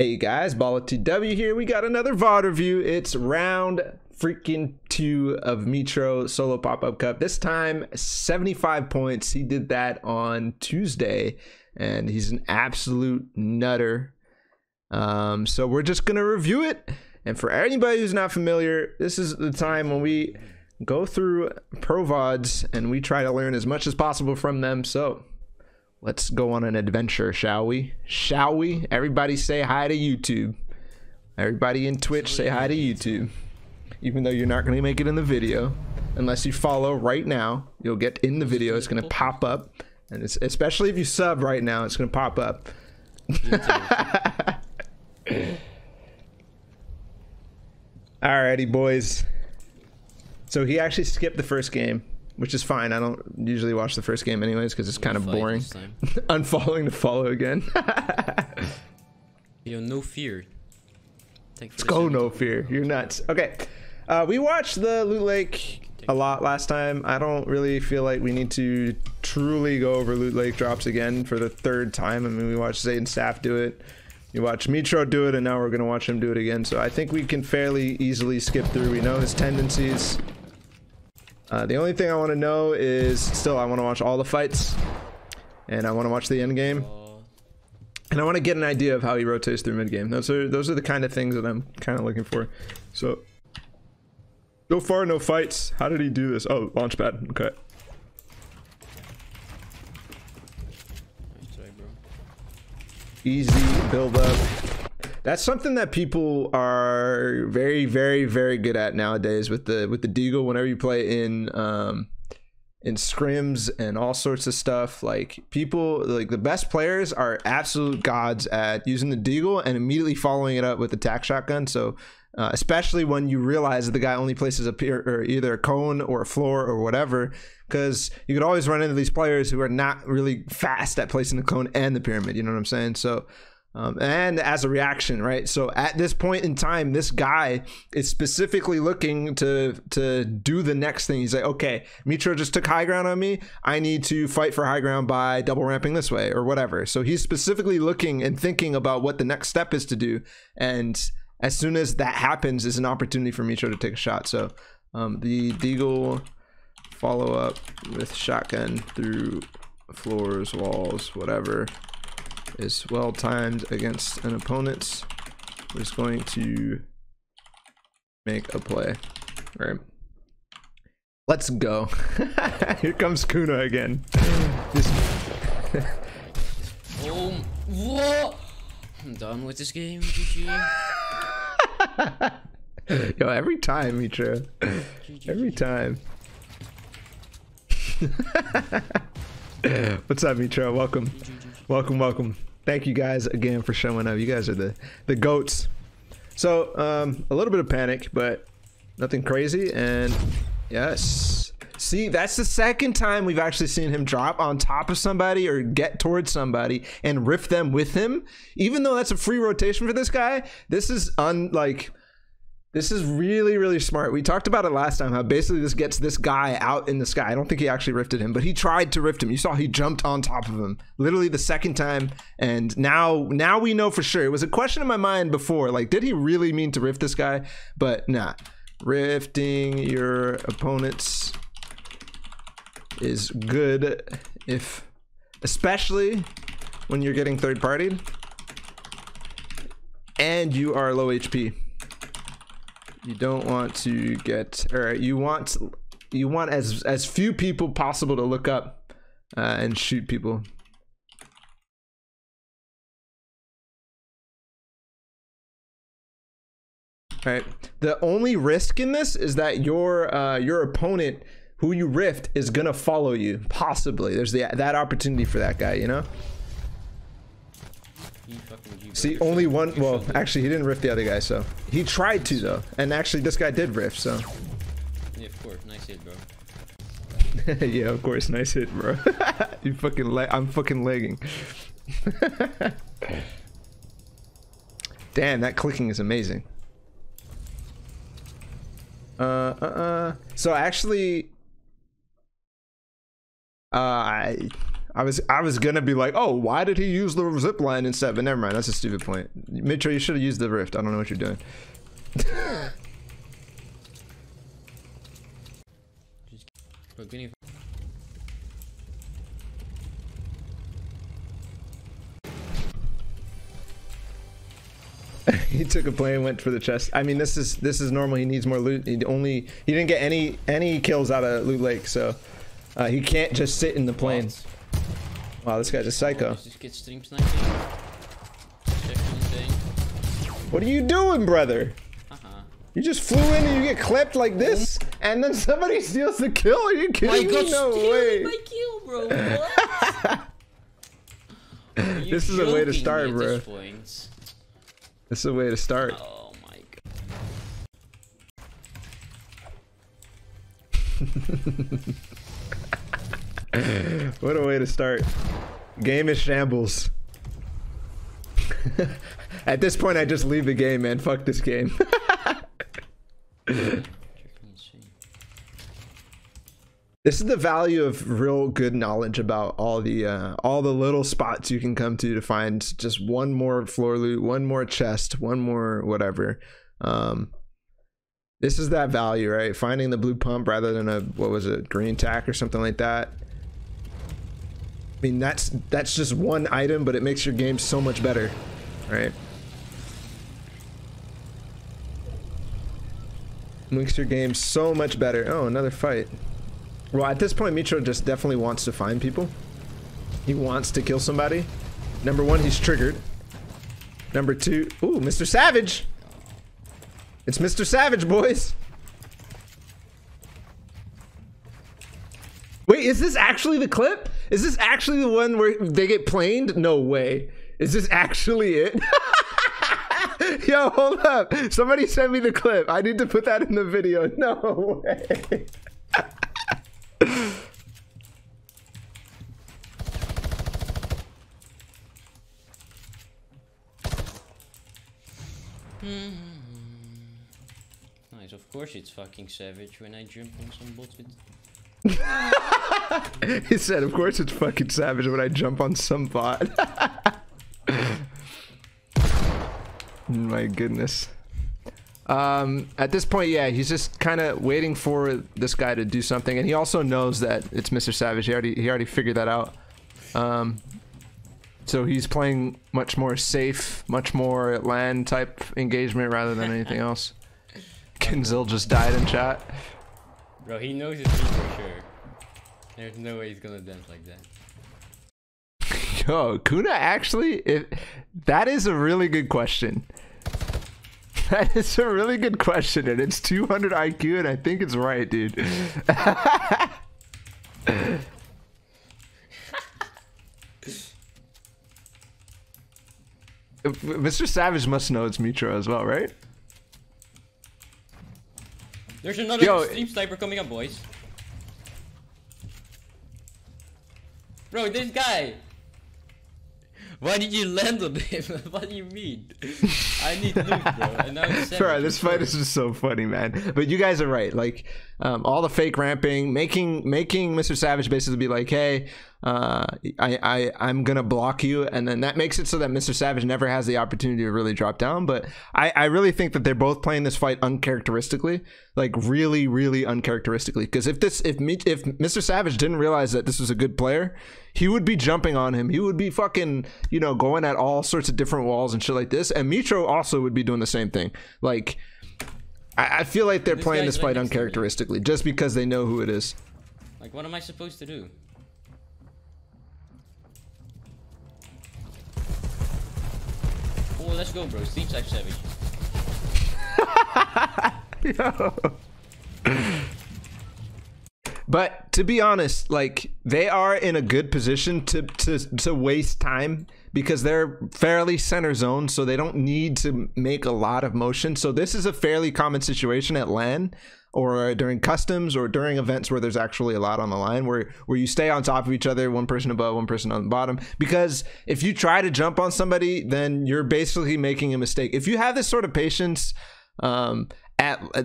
Hey guys, Ballatw here. We got another VOD review. It's round freaking 2 of Mitr0's solo pop-up cup. This time 75 points. He did that on Tuesday and he's an absolute nutter. So we're just gonna review it. And for anybody who's not familiar, this is the time when we go through pro VODs and we try to learn as much as possible from them. So let's go on an adventure, shall we? Shall we? Everybody say hi to YouTube. Everybody in Twitch say hi to YouTube. Even though you're not going to make it in the video. Unless you follow right now, you'll get in the video. It's going to pop up. And it's, especially if you sub right now, it's going to pop up. Alrighty, boys. So he actually skipped the first game, which is fine. I don't usually watch the first game anyways because it's kind of boring. Unfollowing to follow again. You know, no fear. Let's go, no fear. You're nuts. Okay. We watched the Loot Lake a lot last time. I don't really feel like we need to truly go over Loot Lake drops again for the third time. I mean, we watched Zayden Staff do it. You watch Mitr0 do it, and now we're going to watch him do it again. So I think we can fairly easily skip through. We know his tendencies. The only thing I want to know is still I want to watch all the fights and I want to watch the end game and I want to get an idea of how he rotates through mid game. Those are the kind of things that I'm kind of looking for. So far, no fights. How did he do this? Oh, launchpad. Okay. Easy build up. That's something that people are very, very, very good at nowadays with the deagle. Whenever you play in scrims and all sorts of stuff, like people, like the best players are absolute gods at using the deagle and immediately following it up with the tac shotgun. So especially when you realize that the guy only places a pier or either a cone or a floor or whatever, because you could always run into these players who are not really fast at placing the cone and the pyramid. You know what I'm saying? So. And as a reaction, right? So at this point in time, this guy is specifically looking to do the next thing. He's like, okay, Mitr0 just took high ground on me. I need to fight for high ground by double ramping this way or whatever. So he's specifically looking and thinking about what the next step is to do. And as soon as that happens, is an opportunity for Mitr0 to take a shot. So the deagle follow up with shotgun through floors, walls, whatever, is well timed against an opponent who's going to make a play. All right, let's go. Here comes Kuna again. Oh, whoa! I'm done with this game. GG. Yo, every time, Mitr0. Every time. What's up, Mitr0? Welcome. Welcome. Thank you guys again for showing up. You guys are the goats. So a little bit of panic, but nothing crazy. And yes, see, that's the second time we've actually seen him drop on top of somebody or get towards somebody and riff them with him. Even though that's a free rotation for this guy, this is this is really, really smart. We talked about it last time, how basically this gets this guy out in the sky. I don't think he actually rifted him, but he tried to rift him. You saw he jumped on top of him literally the second time. And now we know for sure. It was a question in my mind before, like, did he really mean to rift this guy? But nah, rifting your opponents is good, especially when you're getting third partied and you are low HP. You don't want to get, or you want as few people possible to look up and shoot people. All right. The only risk in this is that your opponent who you rift is gonna follow you. Possibly, there's that opportunity for that guy. You know. See, only one. Well, actually, he didn't rift the other guy, so he tried to though, and actually, this guy did rift. So. Yeah, of course, nice hit, bro. Yeah, of course, nice hit, bro. You fucking I'm fucking lagging. Damn, that clicking is amazing. So actually, I was gonna be like, oh, why did he use the zip line instead? But never mind, that's a stupid point. Mitr0, you should have used the rift. I don't know what you're doing. He took a plane and went for the chest. I mean, this is normal. He needs more loot. He didn't get any kills out of Loot Lake, so he can't just sit in the plane. Wow, this guy's a psycho. What are you doing, brother? You just flew in and you get clipped like this, and then somebody steals the kill? Are you kidding me? No way. My kill, bro. What? This is a way to start, bro. This is a way to start. Oh my god. What a way to start. Game is shambles. At this point, I just leave the game, man. Fuck this game. This is the value of real good knowledge about all the little spots you can come to find just one more floor loot, one more chest, one more whatever. This is that value, right? Finding the blue pump rather than a, what was it, green tack or something like that. I mean, that's just one item, but it makes your game so much better, right? Makes your game so much better. Oh, another fight. Well, at this point, Mitr0 just definitely wants to find people. He wants to kill somebody. Number one, he's triggered. Number two, ooh, Mr. Savage. It's Mr. Savage, boys. Wait, is this actually the clip? Is this actually the one where they get planed? No way. Is this actually it? Yo, hold up. Somebody send me the clip. I need to put that in the video. No way. Nice, of course it's fucking savage when I jump on some bots with... He said, of course it's fucking savage when I jump on some bot. My goodness. At this point, yeah, he's just kind of waiting for this guy to do something, and he also knows that it's Mr. Savage. He already figured that out. So he's playing much more safe, much more LAN type engagement rather than anything else. Kinzil just died in chat. Bro, he knows his feet for sure. There's no way he's gonna dance like that. Yo, Kuna actually, that is a really good question. That is a really good question, and it's 200 IQ, and I think it's right, dude. Mr. Savage must know it's Mitr0 as well, right? There's another stream sniper coming up, boys. Bro, this guy. Why did you land on him? What do you mean? I need loot, bro. And now it's Bro, this fight is just so funny, man. But you guys are right. Like, all the fake ramping, making Mr. Savage basically be like, hey, I'm gonna block you, and then that makes it so that Mr. Savage never has the opportunity to really drop down. But I really think that they're both playing this fight uncharacteristically, like really, really uncharacteristically. Because if Mr. Savage didn't realize that this was a good player, he would be jumping on him. He would be fucking, you know, going at all sorts of different walls and shit like this. And Mitr0 also would be doing the same thing. Like, I feel like they're playing this fight uncharacteristically just because they know who it is. Like, what am I supposed to do? Oh, let's go, bro. Sleep type savage. Yo. But to be honest, like, they are in a good position to waste time because they're fairly center zone, so they don't need to make a lot of motion. So this is a fairly common situation at LAN or during customs or during events where there's actually a lot on the line, where you stay on top of each other, one person above, one person on the bottom. Because if you try to jump on somebody, then you're basically making a mistake. If you have this sort of patience,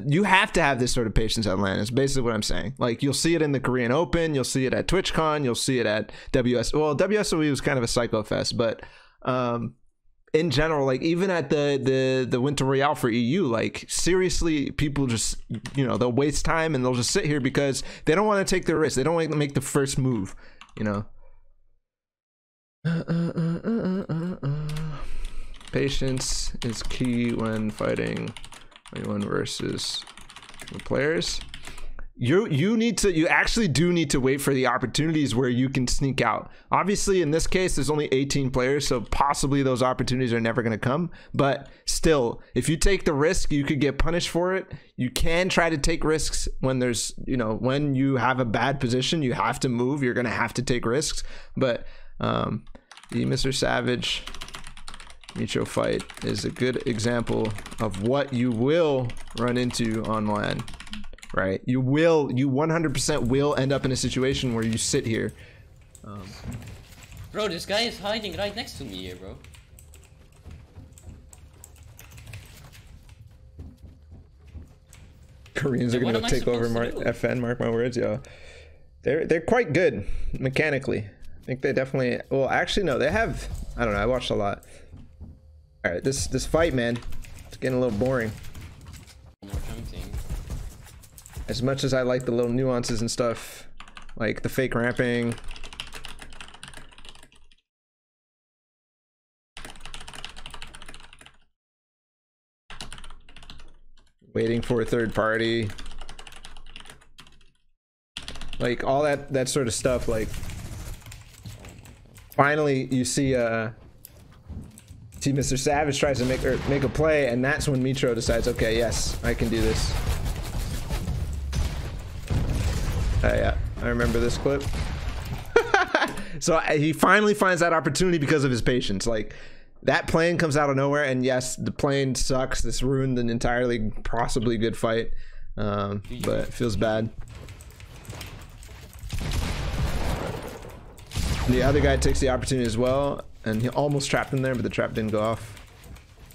you have to have this sort of patience at LAN. Is basically what I'm saying. Like, you'll see it in the Korean Open, you'll see it at TwitchCon, you'll see it at WS. Well, WSOE was kind of a psycho fest, but in general, like even at the Winter Royale for EU, like seriously, people just, you know, they'll waste time and they'll just sit here because they don't want to take the risk. They don't want to make the first move, you know. Patience is key when fighting anyone versus the players. You actually do need to wait for the opportunities where you can sneak out. Obviously, in this case, there's only 18 players, so possibly those opportunities are never going to come. But still, if you take the risk, you could get punished for it. You can try to take risks when there's, you know, when you have a bad position, you have to move. You're going to have to take risks. But the Mr. Savage Mitr0 fight is a good example of what you will run into on LAN. Right, you 100% will end up in a situation where you sit here. Bro, this guy is hiding right next to me here, bro. Koreans are gonna take over FN, mark my words, yo. They're quite good mechanically. I think they definitely. Well, actually, no, they have. I don't know. I watched a lot. All right, this fight, man, it's getting a little boring. As much as I like the little nuances and stuff, like the fake ramping. Waiting for a third party. Like all that sort of stuff, like finally you see Mr. Savage tries to make a play, and that's when Mitr0 decides, okay, yes, I can do this. Yeah, I remember this clip. So he finally finds that opportunity because of his patience. Like, that plane comes out of nowhere, and yes, the plane sucks. This ruined an entirely possibly good fight, but it feels bad. The other guy takes the opportunity as well, and he almost trapped him there, but the trap didn't go off.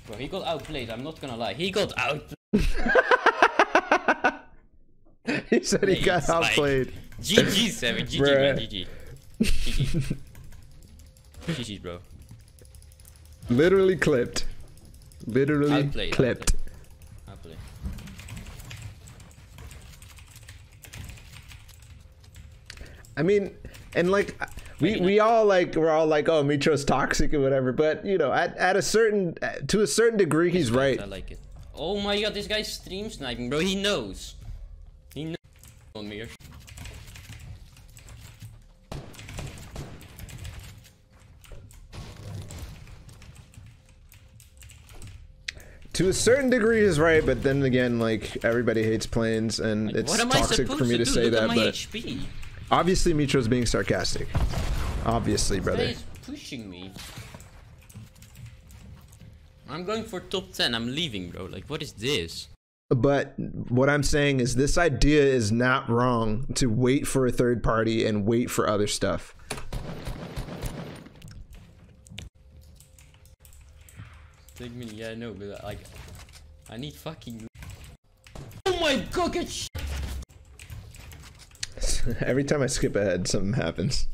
Bro, he got outplayed. I'm not gonna lie. He got outplayed. He said he got outplayed. Like, GG, Seven. GG, man. GG. GG. GG, bro. Literally clipped. Literally outplayed, clipped. Outplayed. I mean, and like we're all like, oh, Mitr0's toxic or whatever, but you know, to a certain degree, he's right. I like it. Oh my god, this guy's stream sniping, bro. He knows. He knows on me. To a certain degree is right, but then again, like, everybody hates planes, and like, it's toxic for me to say that, but HP. Obviously Mitr0's being sarcastic. Obviously, brother. This guy is pushing me. I'm going for top 10. I'm leaving, bro. Like, what is this? But what I'm saying is this idea is not wrong, to wait for a third party and wait for other stuff. Take me, yeah, no, but like, I need fucking. Oh my god, get sh. Every time I skip ahead, something happens.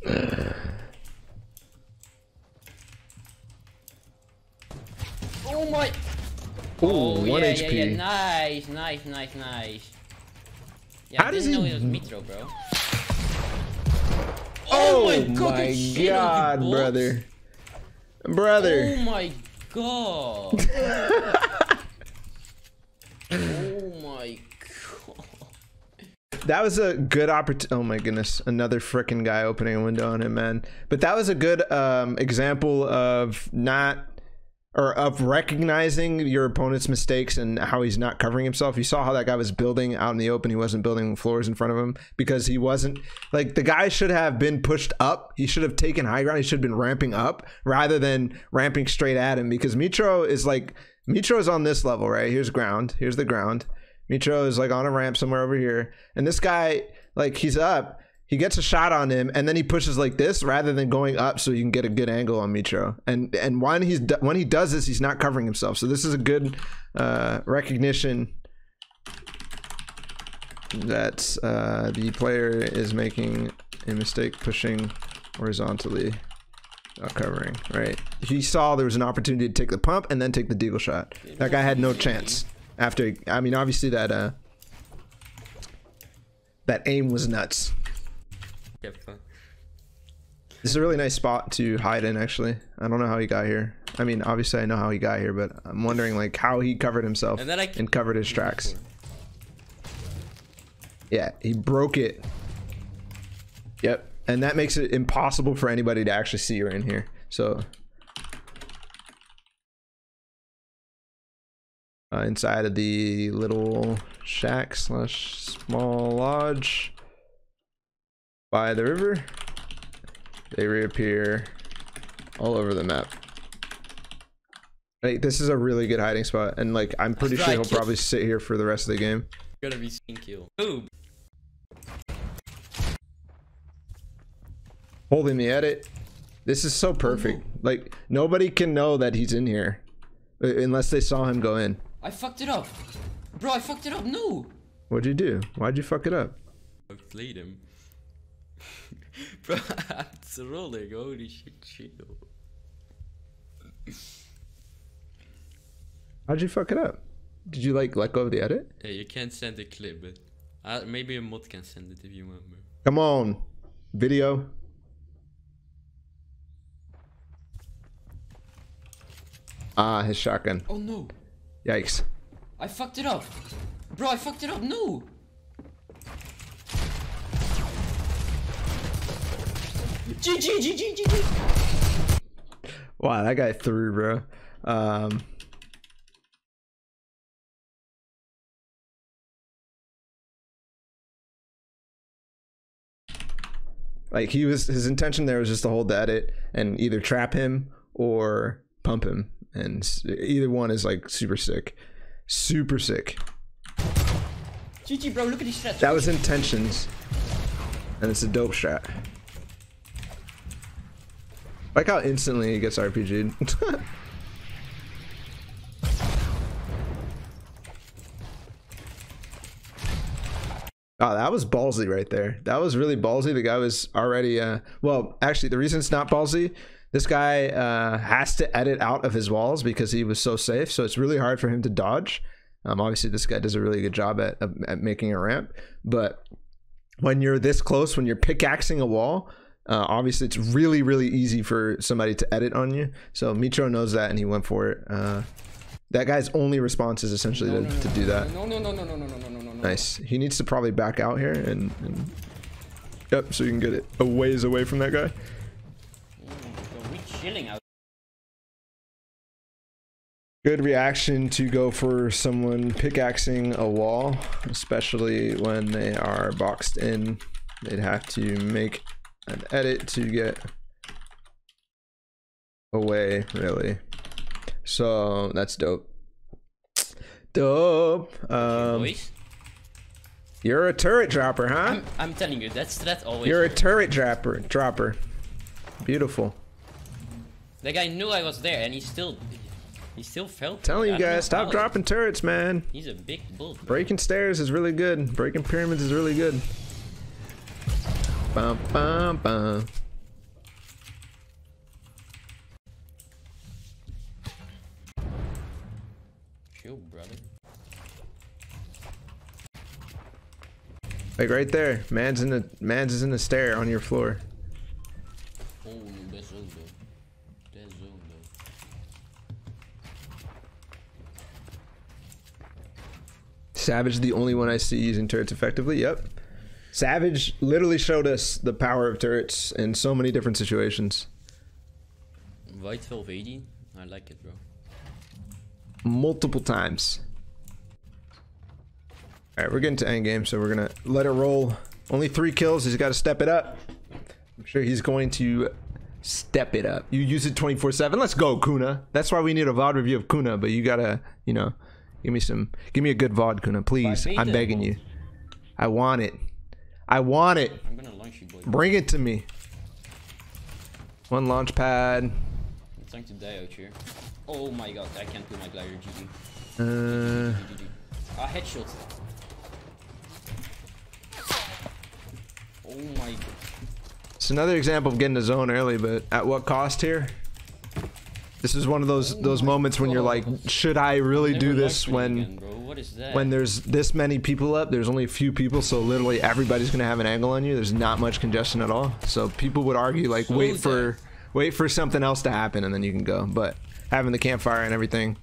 Oh my. Oh, 1 yeah, HP. Yeah, yeah, nice, nice, nice, nice. Yeah, how I does didn't he know it was Mitr0, bro. Oh my god, brother. Brother. Oh my god. Oh my god. That was a good opportunity. Oh my goodness, another freaking guy opening a window on him, man. But that was a good example of of recognizing your opponent's mistakes and how he's not covering himself. You saw how that guy was building out in the open. He wasn't building floors in front of him because he wasn't, like, the guy should have been pushed up. He should have taken high ground. He should have been ramping up rather than ramping straight at him, because Mitr0 is like, Mitr0 is on this level, right? Here's ground. Here's the ground. Mitr0 is like on a ramp somewhere over here. And this guy, like, he's up. He gets a shot on him, and then he pushes like this rather than going up so you can get a good angle on Mitr0. And when he does this, he's not covering himself. So this is a good recognition that the player is making a mistake pushing horizontally, not covering. Right. He saw there was an opportunity to take the pump and then take the deagle shot. That guy had no chance. After, I mean, obviously that aim was nuts. This is a really nice spot to hide in, actually. I don't know how he got here. I mean, obviously I know how he got here, but I'm wondering like how he covered himself and covered his tracks. Yeah, he broke it. Yep, and that makes it impossible for anybody to actually see you're in here. So inside of the little shack / small lodge by the river, they reappear all over the map. Like, this is a really good hiding spot, and like I'm pretty sure he'll probably sit here for the rest of the game. Gotta be skin kill. Boom. Holding the edit. This is so perfect. Like, nobody can know that he's in here unless they saw him go in. I fucked it up. Bro, I fucked it up. No. What'd you do? Why'd you fuck it up? I played him. Bro, it's rolling. Holy shit, chill. How'd you fuck it up? Did you like let go of the edit? Yeah, you can't send a clip, but maybe a mod can send it if you want. Bro. Come on, video. Ah, his shotgun. Oh no. Yikes. I fucked it up. Bro, I fucked it up. No. GG. Wow, that guy threw, bro. Like, his intention there was just to hold the edit and either trap him or pump him, and either one is like super sick. Super sick. GG, bro, look at these strats. That was intentions, and it's a dope strat. Like how instantly he gets RPG'd. Oh, that was ballsy right there. That was really ballsy. The guy was already well, actually the reason it's not ballsy, this guy has to edit out of his walls because he was so safe, so it's really hard for him to dodge. Obviously this guy does a really good job at making a ramp, but when you're this close, when you're pickaxing a wall, obviously it's really, really easy for somebody to edit on you. So Mitr0 knows that and he went for it. That guy's only response is essentially to do that. No. Nice. He needs to probably back out here and yep, so you can get it a ways away from that guy. We chilling out. Good reaction to go for someone pickaxing a wall, especially when they are boxed in. They'd have to make an edit to get away, really. So that's dope. Dope. Boys? You're a turret dropper, huh? I'm telling you, that's always. You're a turret dropper. Beautiful. The guy knew I was there, and he still felt. Telling you guys, stop dropping turrets, man. He's a big bull. Bro. Breaking stairs is really good. Breaking pyramids is really good. Bum bum bum. Chill, brother. Like right there, man's is in the stair on your floor. Oh, that's zone though. That's zone though. Savage is the only one I see using turrets effectively. Yep. Savage literally showed us the power of turrets in so many different situations. White 1280, I like it, bro. Multiple times. Alright, we're getting to endgame, so we're gonna let it roll. Only 3 kills, he's gotta step it up. I'm sure he's going to step it up. You use it 24/7. Let's go, Kuna. That's why we need a VOD review of Kuna, but you gotta, you know, give me a good VOD, Kuna, please. I'm begging you. I want it. I want it. I'm gonna launch you, boy. Bring it to me. One launch pad. I'm trying to die out here. Oh my god, I can't do my glider, GG. GG. Ah, headshot. Oh my god. It's another example of getting a zone early, but at what cost here? This is one of those moments when you're like, should I really do this when there's this many people up? There's only a few people, so literally everybody's gonna have an angle on you. There's not much congestion at all. So people would argue like wait for something else to happen and then you can go. But having the campfire and everything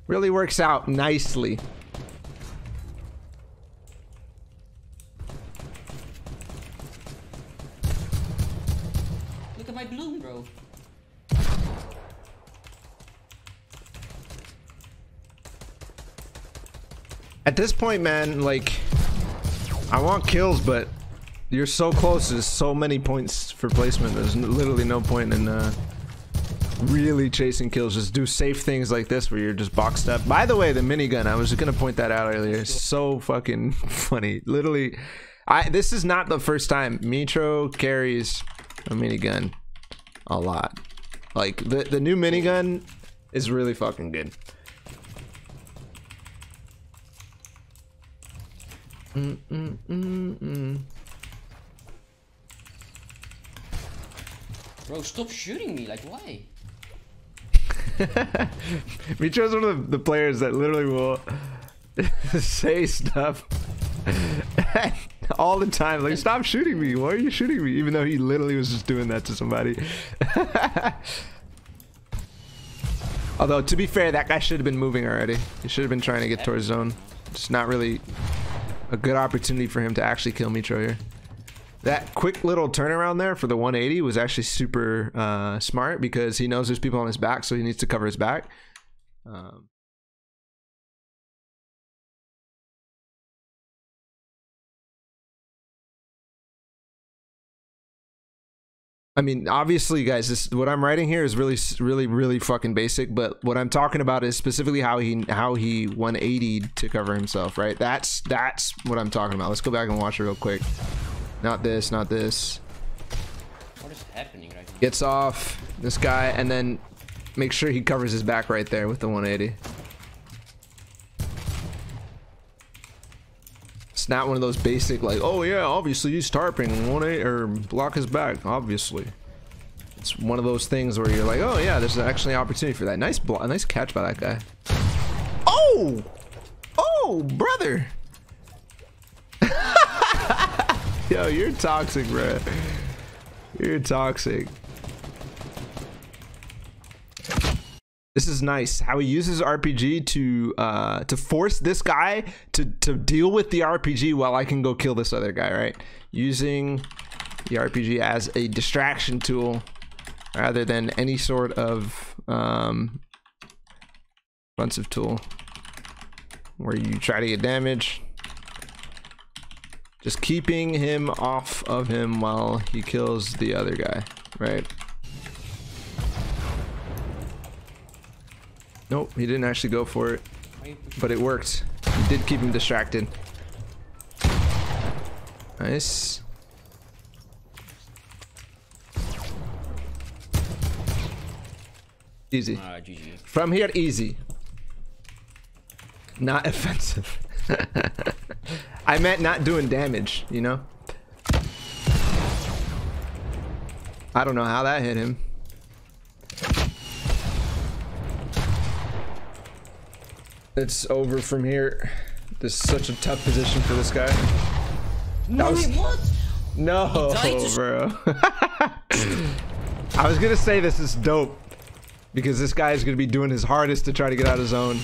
really works out nicely. Look at my bloom, bro. At this point, man, like, I want kills, but you're so close. There's so many points for placement. There's literally no point in really chasing kills. Just do safe things like this where you're just boxed up. By the way, the minigun, I was gonna point that out earlier. It's so fucking funny. Literally, this is not the first time Mitr0 carries a minigun a lot. Like, the new minigun is really fucking good. Bro, stop shooting me. Like, why? Mitr0's one of the players that literally will say stuff all the time. Like, stop shooting me. Why are you shooting me? Even though he literally was just doing that to somebody. Although, to be fair, that guy should have been moving already. He should have been trying to get towards zone. It's not really a good opportunity for him to actually kill Mitr0 here. That quick little turnaround there for the 180 was actually super smart because he knows there's people on his back, so he needs to cover his back. I mean, obviously, guys, what I'm writing here is really fucking basic. But what I'm talking about is specifically how he 180'd to cover himself, right? That's what I'm talking about. Let's go back and watch it real quick. Not this, not this. What is happening right now? Gets off this guy and then make sure he covers his back right there with the 180. It's not one of those basic like, oh yeah, obviously he's tarping 180 or block his back, obviously. It's one of those things where you're like, oh yeah, there's actually an opportunity for that. Nice catch by that guy. Oh, brother. Yo, you're toxic, bro. You're toxic. This is nice how he uses RPG to force this guy to deal with the RPG while I can go kill this other guy, right? Using the RPG as a distraction tool rather than any sort of offensive tool where you try to get damage. Just keeping him off of him while he kills the other guy, right? Nope, he didn't actually go for it, but it worked. He did keep him distracted. Nice. Easy. GG. From here, easy. Not offensive. I meant not doing damage, you know? I don't know how that hit him. It's over from here. This is such a tough position for this guy. No, what? No, bro. I was gonna say this is dope because this guy is gonna be doing his hardest to try to get out of zone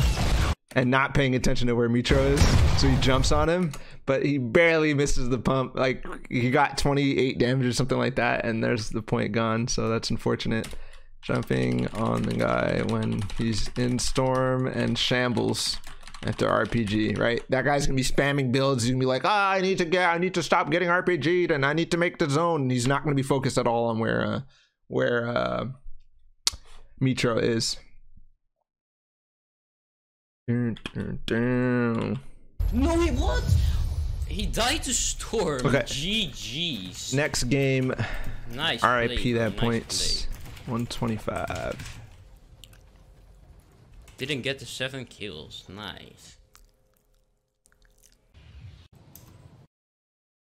and not paying attention to where Mitr0 is. So he jumps on him, but he barely misses the pump. Like, he got 28 damage or something like that, and there's the point gone. So that's unfortunate. Jumping on the guy when he's in storm and shambles after RPG, right? That guy's gonna be spamming builds. He's gonna be like, I need to stop getting RPG'd and I need to make the zone. He's not gonna be focused at all on where Mitr0 is. No, he what? He died to storm. Okay. GG's. Next game. Nice. RIP that nice points. 125. Didn't get the 7 kills. Nice.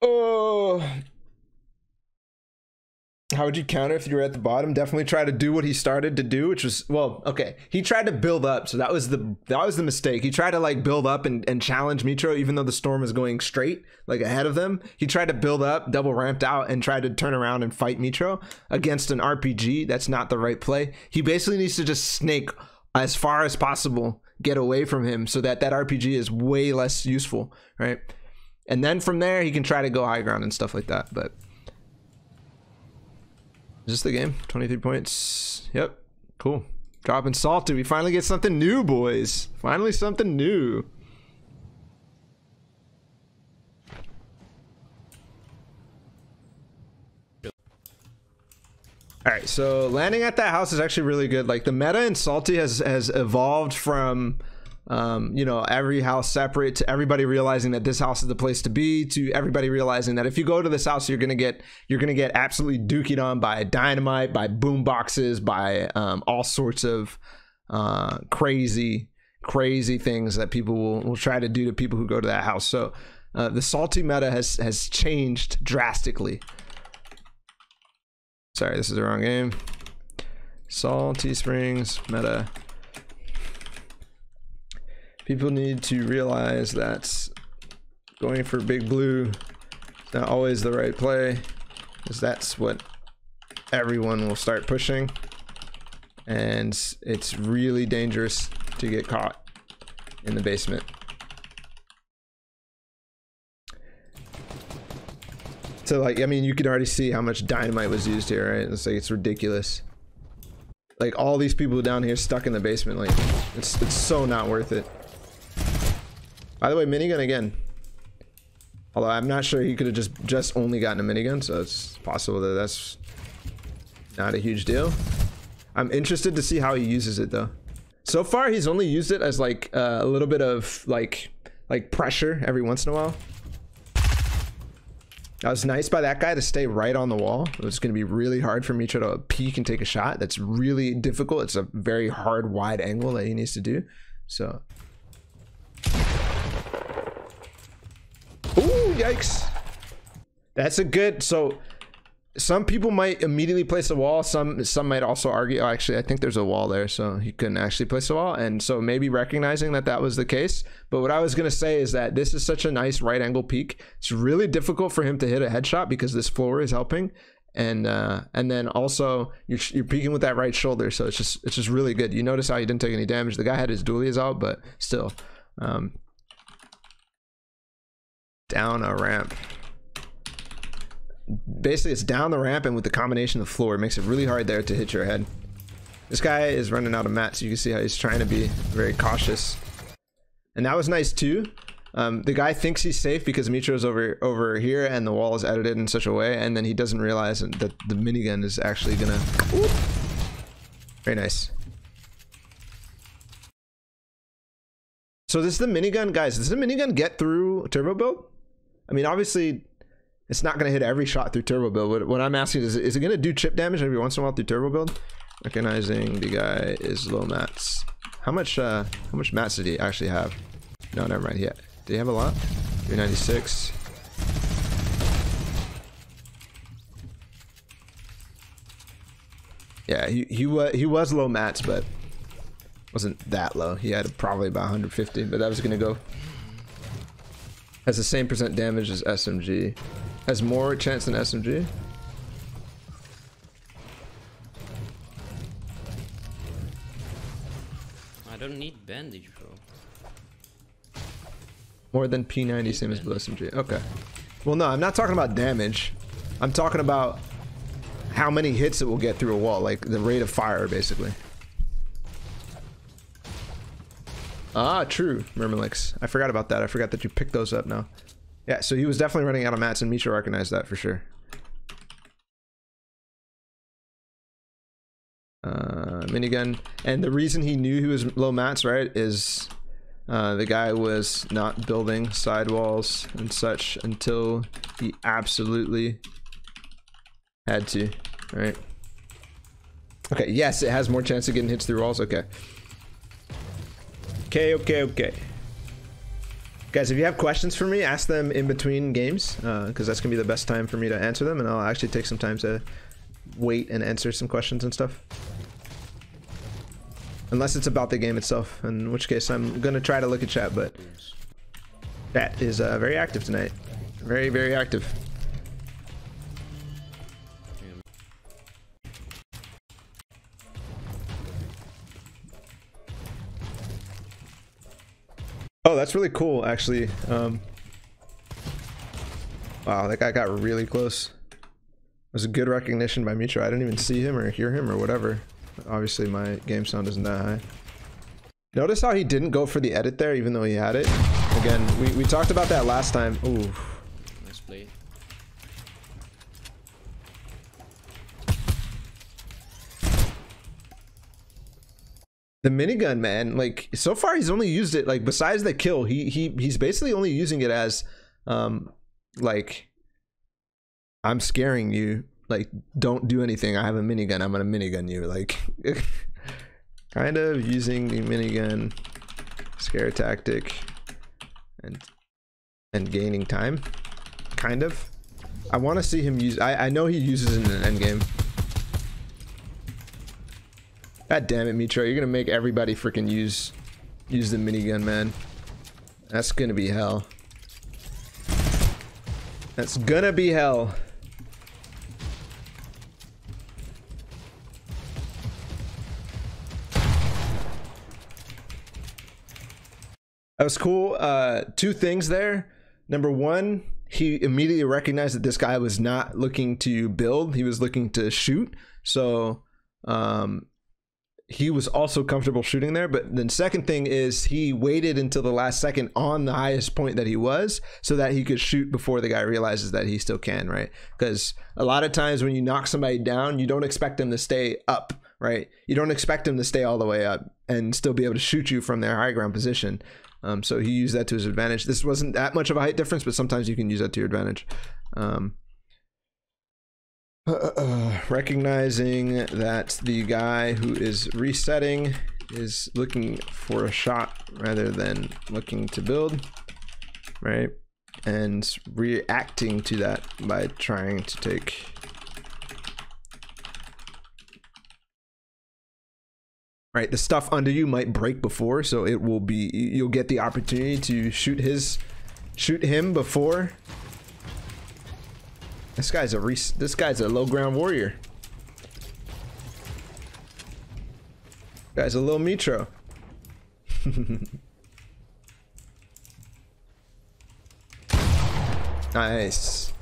Oh, How would you counter if you were at the bottom? Definitely try to do what he started to do, which was, well, okay, he tried to build up, so that was the mistake. He tried to like build up and challenge Mitr0, even though the storm was going straight like ahead of them. He tried to build up, double ramped out, and tried to turn around and fight Mitr0 against an RPG. That's not the right play. He basically needs to just snake as far as possible, get away from him, so that RPG is way less useful, right? And then from there he can try to go high ground and stuff like that. But is this the game? 23 points. Yep. Cool. Dropping salty. We finally get something new, boys. Finally something new. All right, so landing at that house is actually really good. Like the meta in Salty has evolved from you know, every house separate to everybody realizing that this house is the place to be, to everybody realizing that if you go to this house, you're gonna get absolutely dookied on by dynamite, by boom boxes, by all sorts of crazy things that people will try to do to people who go to that house. So the Salty meta has changed drastically. Sorry, this is the wrong game. Salty Springs meta. People need to realize that going for big blue is not always the right play, because that's what everyone will start pushing, and it's really dangerous to get caught in the basement. So like, I mean, you can already see how much dynamite was used here, right? It's like, it's ridiculous. Like all these people down here stuck in the basement, like it's so not worth it. By the way, minigun again. Although I'm not sure he could have just only gotten a minigun, so it's possible that that's not a huge deal. I'm interested to see how he uses it though. So far, he's only used it as like a little bit of like pressure every once in a while. That was nice by that guy to stay right on the wall. It was going to be really hard for Mitr0 to peek and take a shot. That's really difficult. It's a very hard, wide angle that he needs to do. So. Ooh, yikes. That's a good, so some people might immediately place a wall. Some might also argue, oh, actually, I think there's a wall there, so he couldn't actually place a wall. And so maybe recognizing that that was the case. But what I was going to say is that this is such a nice right angle peek. It's really difficult for him to hit a headshot because this floor is helping. And then also you're peeking with that right shoulder. So it's just really good. You notice how he didn't take any damage. The guy had his dualies out, but still, down a ramp. Basically it's down the ramp, and with the combination of the floor, it makes it really hard there to hit your head. This guy is running out of mats, so you can see how he's trying to be very cautious. And that was nice too. The guy thinks he's safe because Mitr0's over here and the wall is edited in such a way, and then he doesn't realize that the minigun is actually gonna. Ooh. Very nice. So this is the minigun, guys. Does the minigun get through turbo build? I mean, obviously it's not going to hit every shot through turbo build. What I'm asking is it going to do chip damage every once in a while through turbo build? Recognizing the guy is low mats. How much mats did he actually have? No, never mind. Did he have a lot? 396. Yeah, he was low mats, but wasn't that low. He had probably about 150, but that was going to go. Has the same % damage as SMG. Has more chance than SMG. I don't need bandage, bro. More than P90, same as blue SMG. Okay. Well, no, I'm not talking about damage. I'm talking about how many hits it will get through a wall, like the rate of fire, basically. Ah, true, Murmilix. I forgot about that. I forgot that you picked those up now. Yeah, so he was definitely running out of mats, and Mitr0 recognized that for sure. Minigun. And the reason he knew he was low mats, right, is the guy was not building sidewalls and such until he absolutely had to, right? Okay, yes, it has more chance of getting hits through walls. Okay. Okay. Guys, if you have questions for me, ask them in between games, because that's gonna be the best time for me to answer them, and I'll actually take some time to wait and answer some questions and stuff. Unless it's about the game itself, in which case I'm gonna try to look at chat, but chat is very active tonight. Very, very active. Oh, that's really cool, actually. Wow, that guy got really close. It was a good recognition by Mitr0. I didn't even see him or hear him or whatever. Obviously, my game sound isn't that high. Notice how he didn't go for the edit there, even though he had it. Again, we talked about that last time. Ooh. Nice play. The minigun, man, like so far he's only used it, like besides the kill, he's basically only using it as like, I'm scaring you, like don't do anything, I have a minigun, I'm gonna minigun you, like kind of using the minigun scare tactic and gaining time, kind of. I want to see him use, I know he uses it in an endgame. God damn it, Mitr0, you're gonna make everybody freaking use the minigun, man. That's gonna be hell. That's gonna be hell. That was cool. Two things there. Number one, he immediately recognized that this guy was not looking to build, he was looking to shoot. So he was also comfortable shooting there. But then second thing is he waited until the last second on the highest point that he was so that he could shoot before the guy realizes that he still can, right? Because a lot of times when you knock somebody down, you don't expect them to stay up, right? You don't expect them to stay all the way up and still be able to shoot you from their high ground position. So he used that to his advantage. This wasn't that much of a height difference, but sometimes you can use that to your advantage. Recognizing that the guy who is resetting is looking for a shot rather than looking to build, right? And reacting to that by trying to take right, the stuff under you might break before, so it will be, you'll get the opportunity to shoot him before. This guy's a low ground warrior. Guy's a little Mitr0. Nice.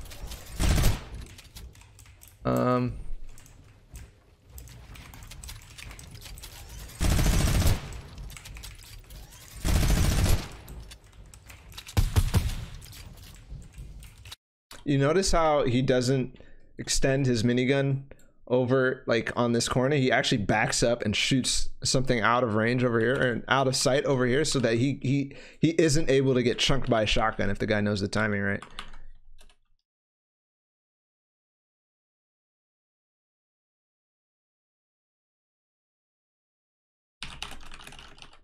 You notice how he doesn't extend his minigun over like on this corner? He actually backs up and shoots something out of range over here, or out of sight over here, so that he isn't able to get chunked by a shotgun if the guy knows the timing, right?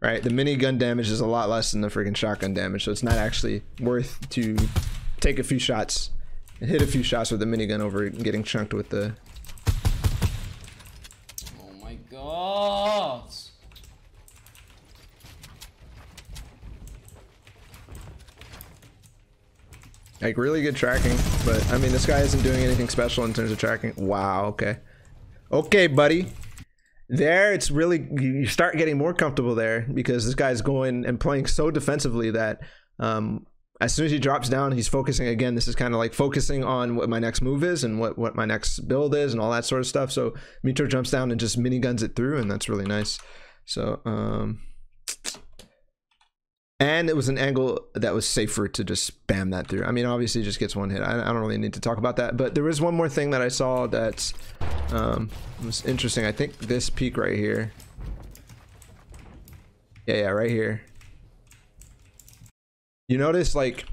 Right, the minigun damage is a lot less than the freaking shotgun damage, so it's not actually worth to take a few shots. Hit a few shots with the minigun over getting chunked with the... Oh my god! Like really good tracking, but I mean this guy isn't doing anything special in terms of tracking. Wow, okay. Okay, buddy. There, it's really, you start getting more comfortable there because this guy's going and playing so defensively that as soon as he drops down, he's focusing again. This is kind of like focusing on what my next move is and what my next build is and all that sort of stuff. So Mitr0 jumps down and just miniguns it through, and that's really nice. So and it was an angle that was safer to just spam that through. I mean, obviously, it just gets one hit. I don't really need to talk about that. But there was one more thing that I saw that was interesting. I think this peak right here. Yeah, right here. You notice like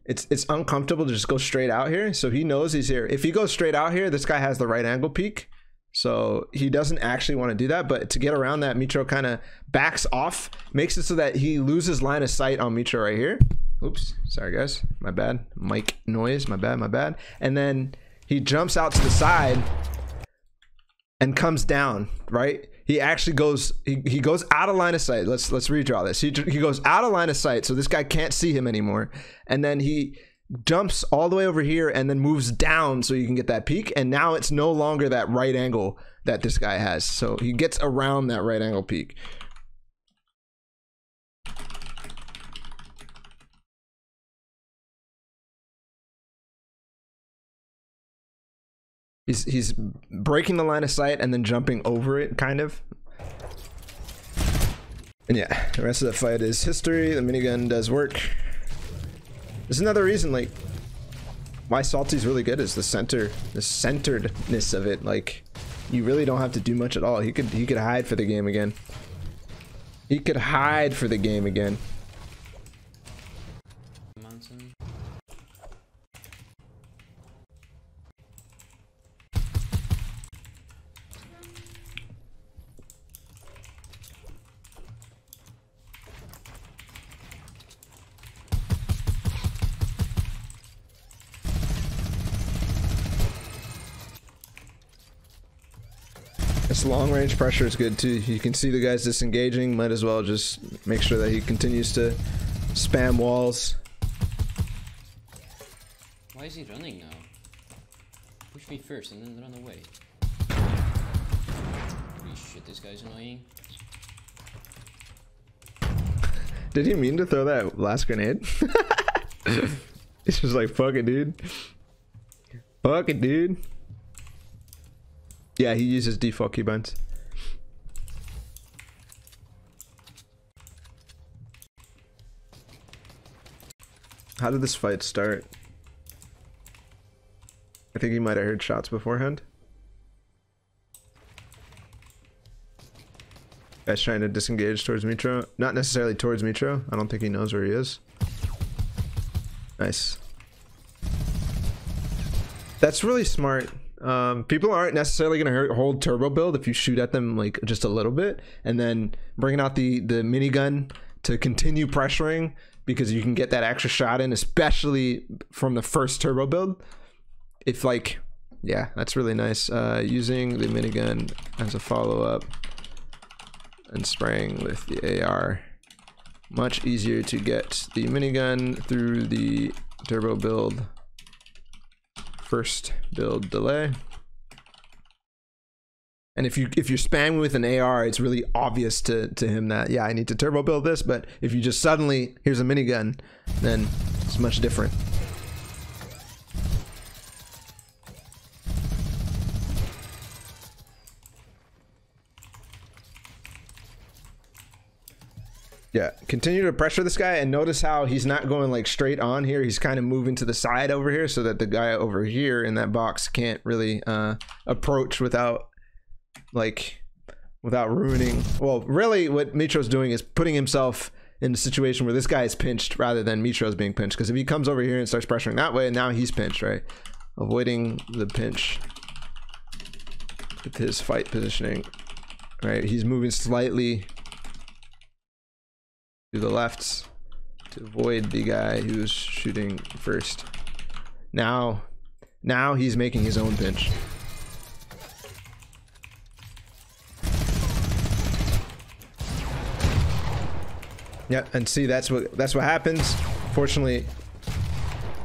it's uncomfortable to just go straight out here. So he knows he's here. If he goes straight out here, this guy has the right angle peak. So he doesn't actually want to do that, but to get around that, Mitr0 kind of backs off, makes it so that he loses line of sight on Mitr0 right here. Oops, sorry guys, my bad. Mic noise, my bad. And then he jumps out to the side, and comes down, right? He actually goes, he goes out of line of sight. Let's redraw this. He goes out of line of sight, so this guy can't see him anymore. And then he jumps all the way over here and then moves down so you can get that peek. And now it's no longer that right angle that this guy has. So he gets around that right angle peek. He's breaking the line of sight and then jumping over it, kind of. And yeah, the rest of the fight is history. The minigun does work. There's another reason, like, why Salty's really good is the centeredness of it. Like, you really don't have to do much at all. He could hide for the game again. He could hide for the game again. This long range pressure is good too. You can see the guys disengaging. Might as well just make sure that he continues to spam walls. Why is he running now? Push me first and then run away. Holy shit, this guy's annoying. Did he mean to throw that last grenade? He's just like, fuck it, dude. Fuck it, dude. Yeah, he uses default keybinds. How did this fight start? I think he might have heard shots beforehand. Guy's trying to disengage towards Mitr0. Not necessarily towards Mitr0. I don't think he knows where he is. Nice. That's really smart. People aren't necessarily going to hold turbo build if you shoot at them like just a little bit, and then bringing out the minigun to continue pressuring because you can get that extra shot in, especially from the first turbo build. If like, yeah, that's really nice. Using the minigun as a follow-up and spraying with the AR. Much easier to get the minigun through the turbo build. First build delay. And if you're spamming with an AR, it's really obvious to him that, yeah, I need to turbo build this. But if you just suddenly, here's a minigun, then it's much different. Yeah, continue to pressure this guy, and notice how he's not going like straight on here. He's kind of moving to the side over here so that the guy over here in that box can't really approach without ruining. Well, really what Mitr0's doing is putting himself in a situation where this guy is pinched rather than Mitr0's being pinched, because if he comes over here and starts pressuring that way, now he's pinched, right? Avoiding the pinch with his fight positioning, right? He's moving slightly to the left to avoid the guy who's shooting first. Now he's making his own pinch. Yep, and see, that's what happens. Fortunately,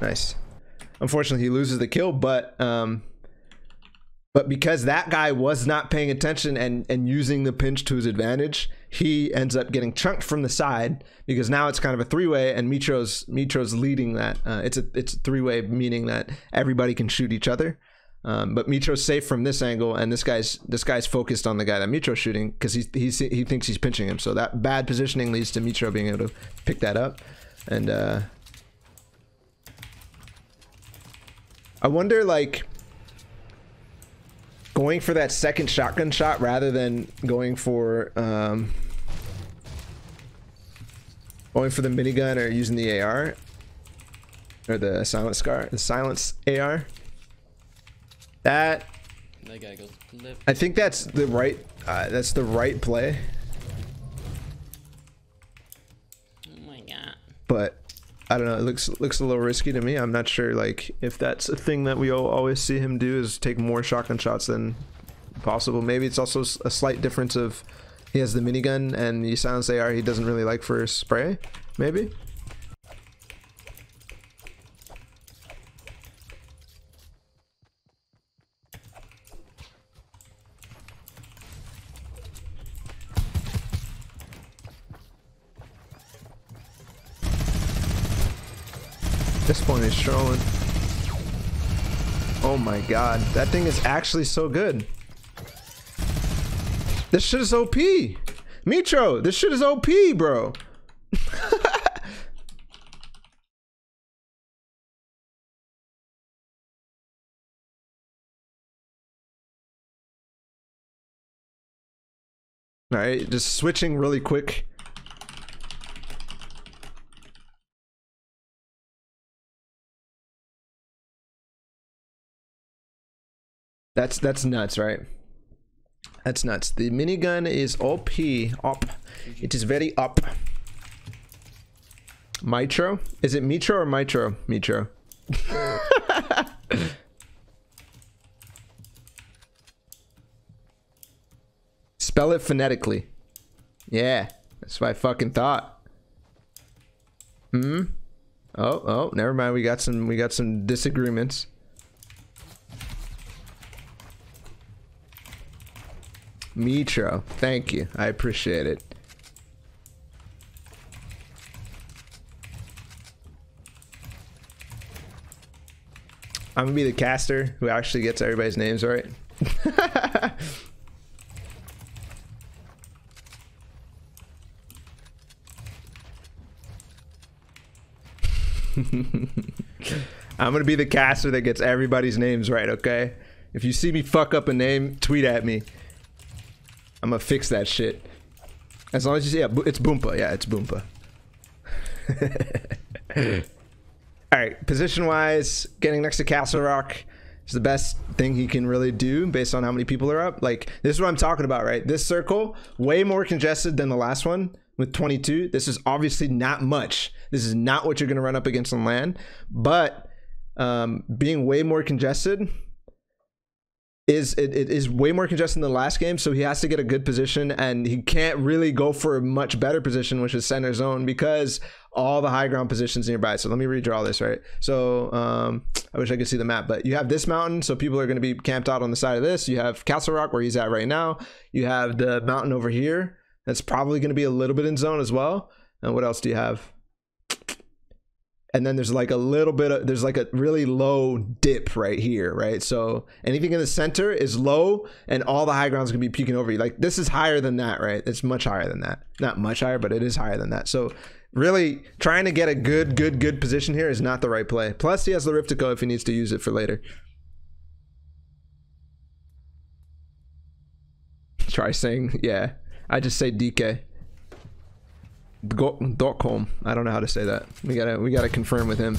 nice. Unfortunately, he loses the kill, but because that guy was not paying attention and using the pinch to his advantage, he ends up getting chunked from the side, because now it's kind of a three-way, and Mitr0's leading that. It's a three-way, meaning that everybody can shoot each other. But Mitr0's safe from this angle, and this guy's focused on the guy that Mitr0's shooting because he thinks he's pinching him. So that bad positioning leads to Mitr0 being able to pick that up. And I wonder, like, going for that second shotgun shot rather than going for the minigun or using the AR or the silence AR. That guy goes left. I think that's the right play. Oh my god. But I don't know, it looks a little risky to me. I'm not sure, like, if that's a thing that we always see him do, is take more shotgun shots than possible. Maybe it's also a slight difference of he has the minigun and you silence AR he doesn't really like for spray, maybe. This point is trolling. Oh my god, that thing is actually so good. This shit is OP. Mitr0, this shit is OP, bro. All right, just switching really quick. That's nuts, right? That's nuts. The minigun is OP. Up. It is very up. Mitr0? Is it Mitr0 or Mitr0? Mitr0. Spell it phonetically. Yeah, that's what I fucking thought. Oh, never mind. We got some disagreements. Mitr0, thank you. I appreciate it. I'm gonna be the caster who actually gets everybody's names right. I'm gonna be the caster that gets everybody's names right, okay? If you see me fuck up a name, tweet at me. I'm gonna fix that shit. As long as you see, yeah, it's Boompa. Yeah, it's Boompa. Alright, position-wise, getting next to Castle Rock is the best thing he can really do based on how many people are up. Like, this is what I'm talking about, right? This circle, way more congested than the last one with 22. This is obviously not much. This is not what you're gonna run up against on land. But being way more congested, it is way more congested than the last game, so he has to get a good position, and he can't really go for a much better position, which is center zone, because all the high ground positions nearby. So let me redraw this, right? So I wish I could see the map, but you have this mountain, so people are going to be camped out on the side of this. You have Castle Rock where he's at right now. You have the mountain over here that's probably going to be a little bit in zone as well. And what else do you have? And then there's like a little bit of, there's like a really low dip right here, right? So anything in the center is low, and all the high ground's gonna be peeking over you. Like, this is higher than that, right? It's much higher than that. Not much higher, but it is higher than that. So really trying to get a good position here is not the right play. Plus he has the Rift to go if he needs to use it for later. Try saying, yeah, I just say DK. .com. I don't know how to say that. We gotta confirm with him.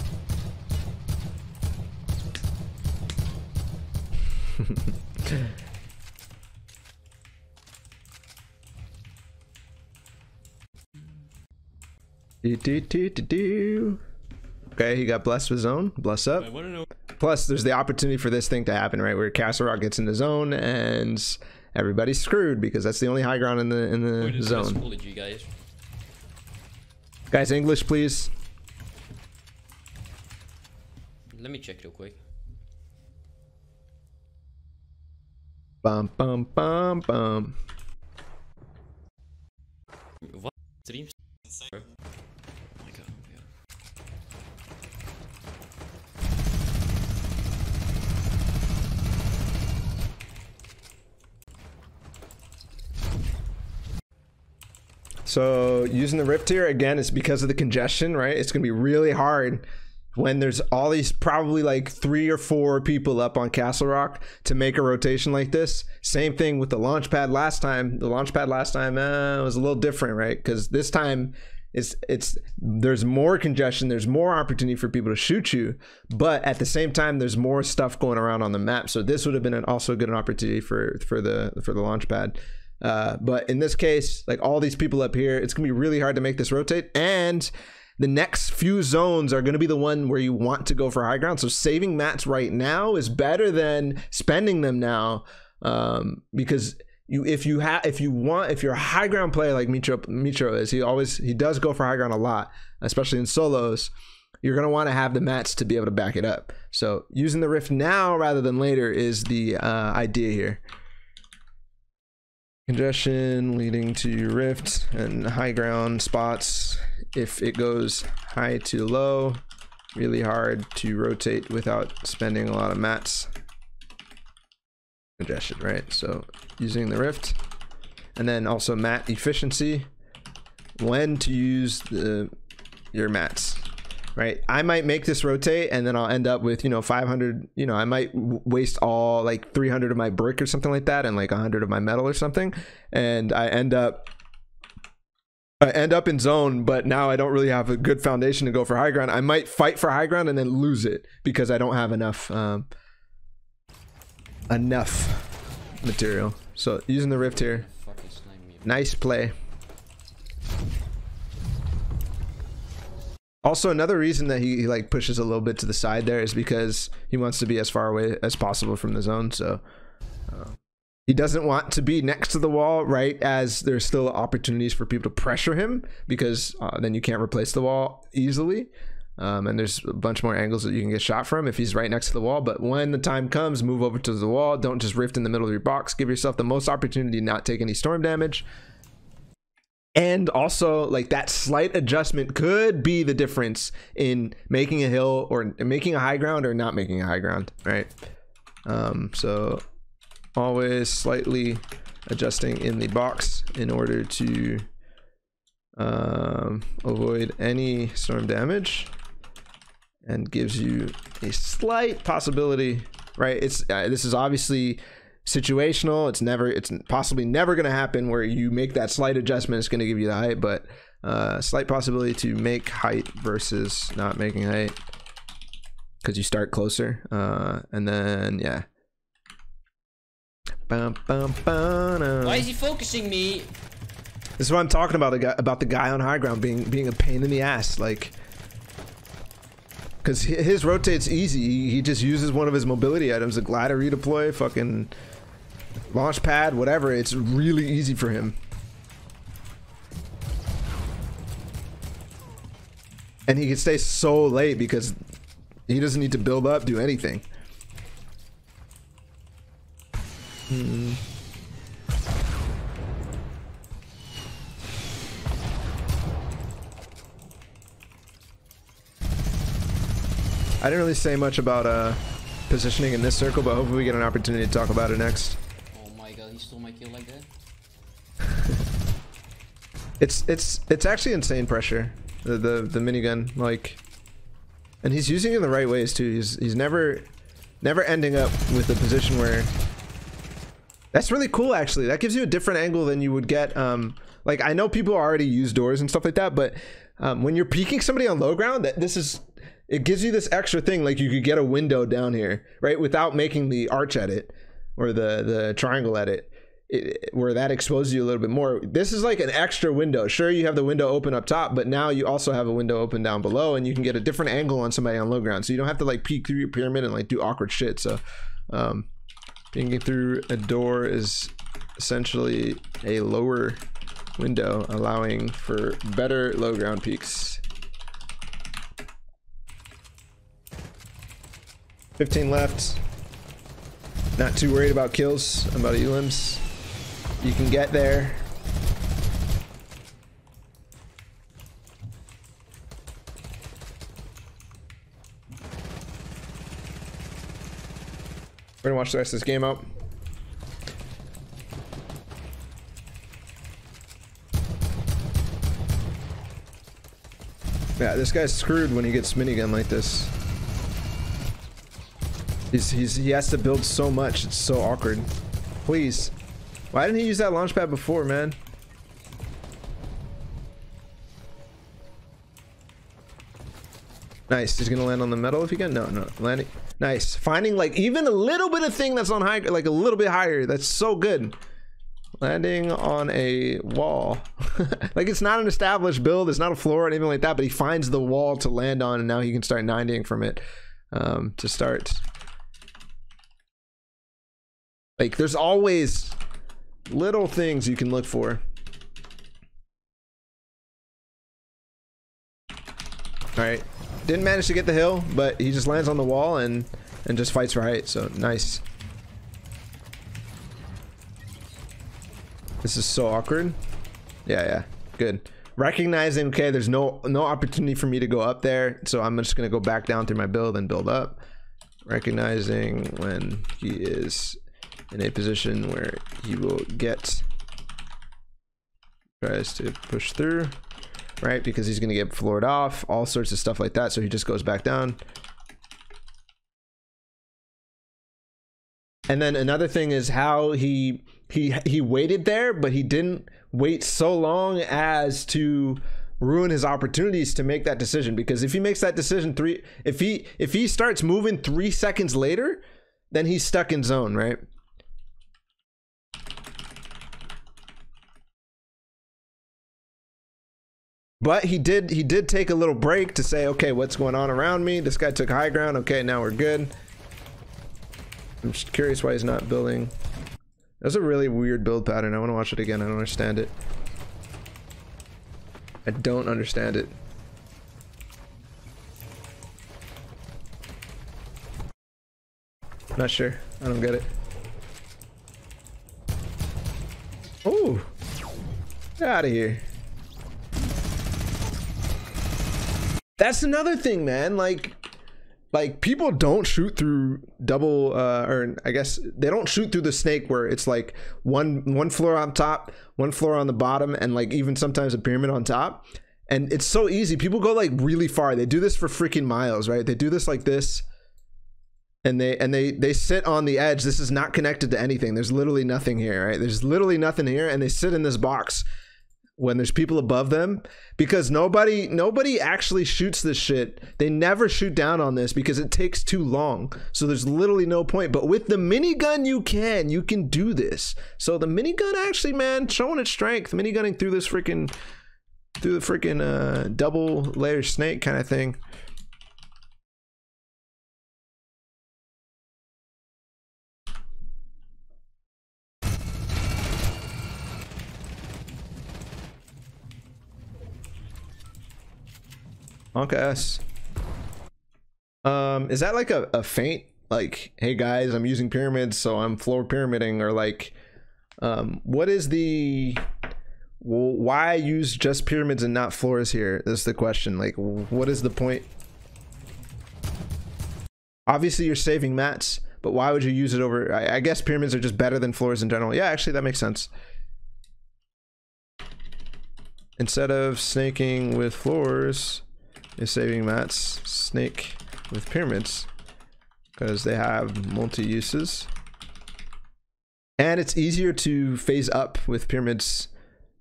Okay, he got blessed with zone. Bless up. Plus, there's the opportunity for this thing to happen, right? Where Castle Rock gets in the zone and everybody's screwed because that's the only high ground in the zone. Guys, English, please. Let me check real quick. Bum bum bum bum. What streams? Oh my god, yeah. So using the Rift here again is because of the congestion, right? It's gonna be really hard when there's all these probably like 3 or 4 people up on Castle Rock to make a rotation like this. Same thing with the launch pad last time. The launch pad last time was a little different, right? Because this time there's more congestion, there's more opportunity for people to shoot you, but at the same time there's more stuff going around on the map. So this would have been also a good opportunity for the launch pad. But in this case, like all these people up here, it's gonna be really hard to make this rotate, and the next few zones are gonna be the one where you want to go for high ground. So saving mats right now is better than spending them now because if you're a high ground player like Mitr0 is, he does go for high ground a lot, especially in solos. You're going to want to have the mats to be able to back it up. So using the rift now rather than later is the idea here. Congestion leading to rift and high ground spots. If it goes high to low, really hard to rotate without spending a lot of mats. Congestion, right? So using the rift, and then also mat efficiency, when to use your mats, right? I might make this rotate and then I'll end up with 500, I might waste all like 300 of my brick or something like that and like 100 of my metal or something, and I end up in zone, but now I don't really have a good foundation to go for high ground. I might fight for high ground and then lose it because I don't have enough material. So using the rift here, nice play. Also, another reason that he like pushes a little bit to the side there is because he wants to be as far away as possible from the zone. So he doesn't want to be next to the wall right as there's still opportunities for people to pressure him, because then you can't replace the wall easily. And there's a bunch more angles that you can get shot from if he's right next to the wall. But when the time comes, move over to the wall. Don't just rift in the middle of your box. Give yourself the most opportunity to not take any storm damage. And also, like, that slight adjustment could be the difference in making a hill or making a high ground or not making a high ground, right? So always slightly adjusting in the box in order to avoid any storm damage, and gives you a slight possibility, right? It's this is obviously situational. It's possibly never going to happen where you make that slight adjustment. It's going to give you the height, but slight possibility to make height versus not making height because you start closer. And then yeah. Why is he focusing me? This is what I'm talking about. The guy on high ground being a pain in the ass, like, because his rotate's easy. He just uses one of his mobility items, a glider redeploy, fucking launch pad, whatever. It's really easy for him, and he can stay so late because he doesn't need to build up, do anything. I didn't really say much about positioning in this circle, but hopefully we get an opportunity to talk about it next. Oh my god, he stole my kill like that? It's actually insane pressure, the minigun, like, and he's using it in the right ways too. He's never ending up with a position where. That's really cool, actually. That gives you a different angle than you would get. Like, I know people already use doors and stuff like that, but when you're peeking somebody on low ground, it gives you this extra thing. Like, you could get a window down here, right, without making the arch at it or the triangle at it, where that exposes you a little bit more. This is like an extra window. Sure, you have the window open up top, but now you also have a window open down below, and you can get a different angle on somebody on low ground. So you don't have to like peek through your pyramid and like do awkward shit. So peeking through a door is essentially a lower window, allowing for better low ground peaks. 15 left. Not too worried about kills, about elims. You can get there. We're gonna watch the rest of this game out. Yeah, this guy's screwed when he gets minigun like this. He has to build so much. It's so awkward. Please, why didn't he use that launch pad before, man? Nice. He's gonna land on the metal if he can. No, landing. Nice. Finding like even a little bit of thing that's on high, like a little bit higher. That's so good. Landing on a wall. Like, it's not an established build. It's not a floor or anything like that. But he finds the wall to land on, and now he can start 90ing from it to start. Like there's always little things you can look for. All right, didn't manage to get the hill, but he just lands on the wall and just fights for height. So nice. This is so awkward. Yeah, good. Recognizing, okay, there's no opportunity for me to go up there, so I'm just gonna go back down through my build and build up. Recognizing when he is in a position where he will get, tries to push through, right? Because he's gonna get floored off, all sorts of stuff like that. So he just goes back down. And then another thing is how he waited there, but he didn't wait so long as to ruin his opportunities to make that decision. Because if he makes that decision if he starts moving 3 seconds later, then he's stuck in zone, right? But he did take a little break to say, okay, what's going on around me? This guy took high ground. Okay, now we're good. I'm just curious why he's not building. That's a really weird build pattern. I want to watch it again. I don't understand it. I don't understand it. Not sure. I don't get it. Oh, get out of here. That's another thing, man. Like people don't shoot through double or I guess they don't shoot through the snake where it's like one floor on top, one floor on the bottom, and like even sometimes a pyramid on top. And it's so easy. People go like really far. They do this for freaking miles, right? They do this like this, and they sit on the edge. This is not connected to anything. There's literally nothing here, right? There's literally nothing here, and they sit in this box when there's people above them, because nobody actually shoots this shit. They never shoot down on this because it takes too long. So there's literally no point. But with the minigun, you can do this. So the minigun actually, man, showing its strength, minigunning through this freaking, through the freaking double layer snake kind of thing. Okay. Is that like a feint? Like, hey guys, I'm using pyramids, so I'm floor pyramiding, or like, what is the, why use just pyramids and not floors here? Is the question. Like, what is the point? Obviously you're saving mats, but why would you use it over, I guess pyramids are just better than floors in general. Yeah, actually that makes sense. Instead of snaking with floors, is saving mats, snake with pyramids, because they have multi-uses, and it's easier to phase up with pyramids,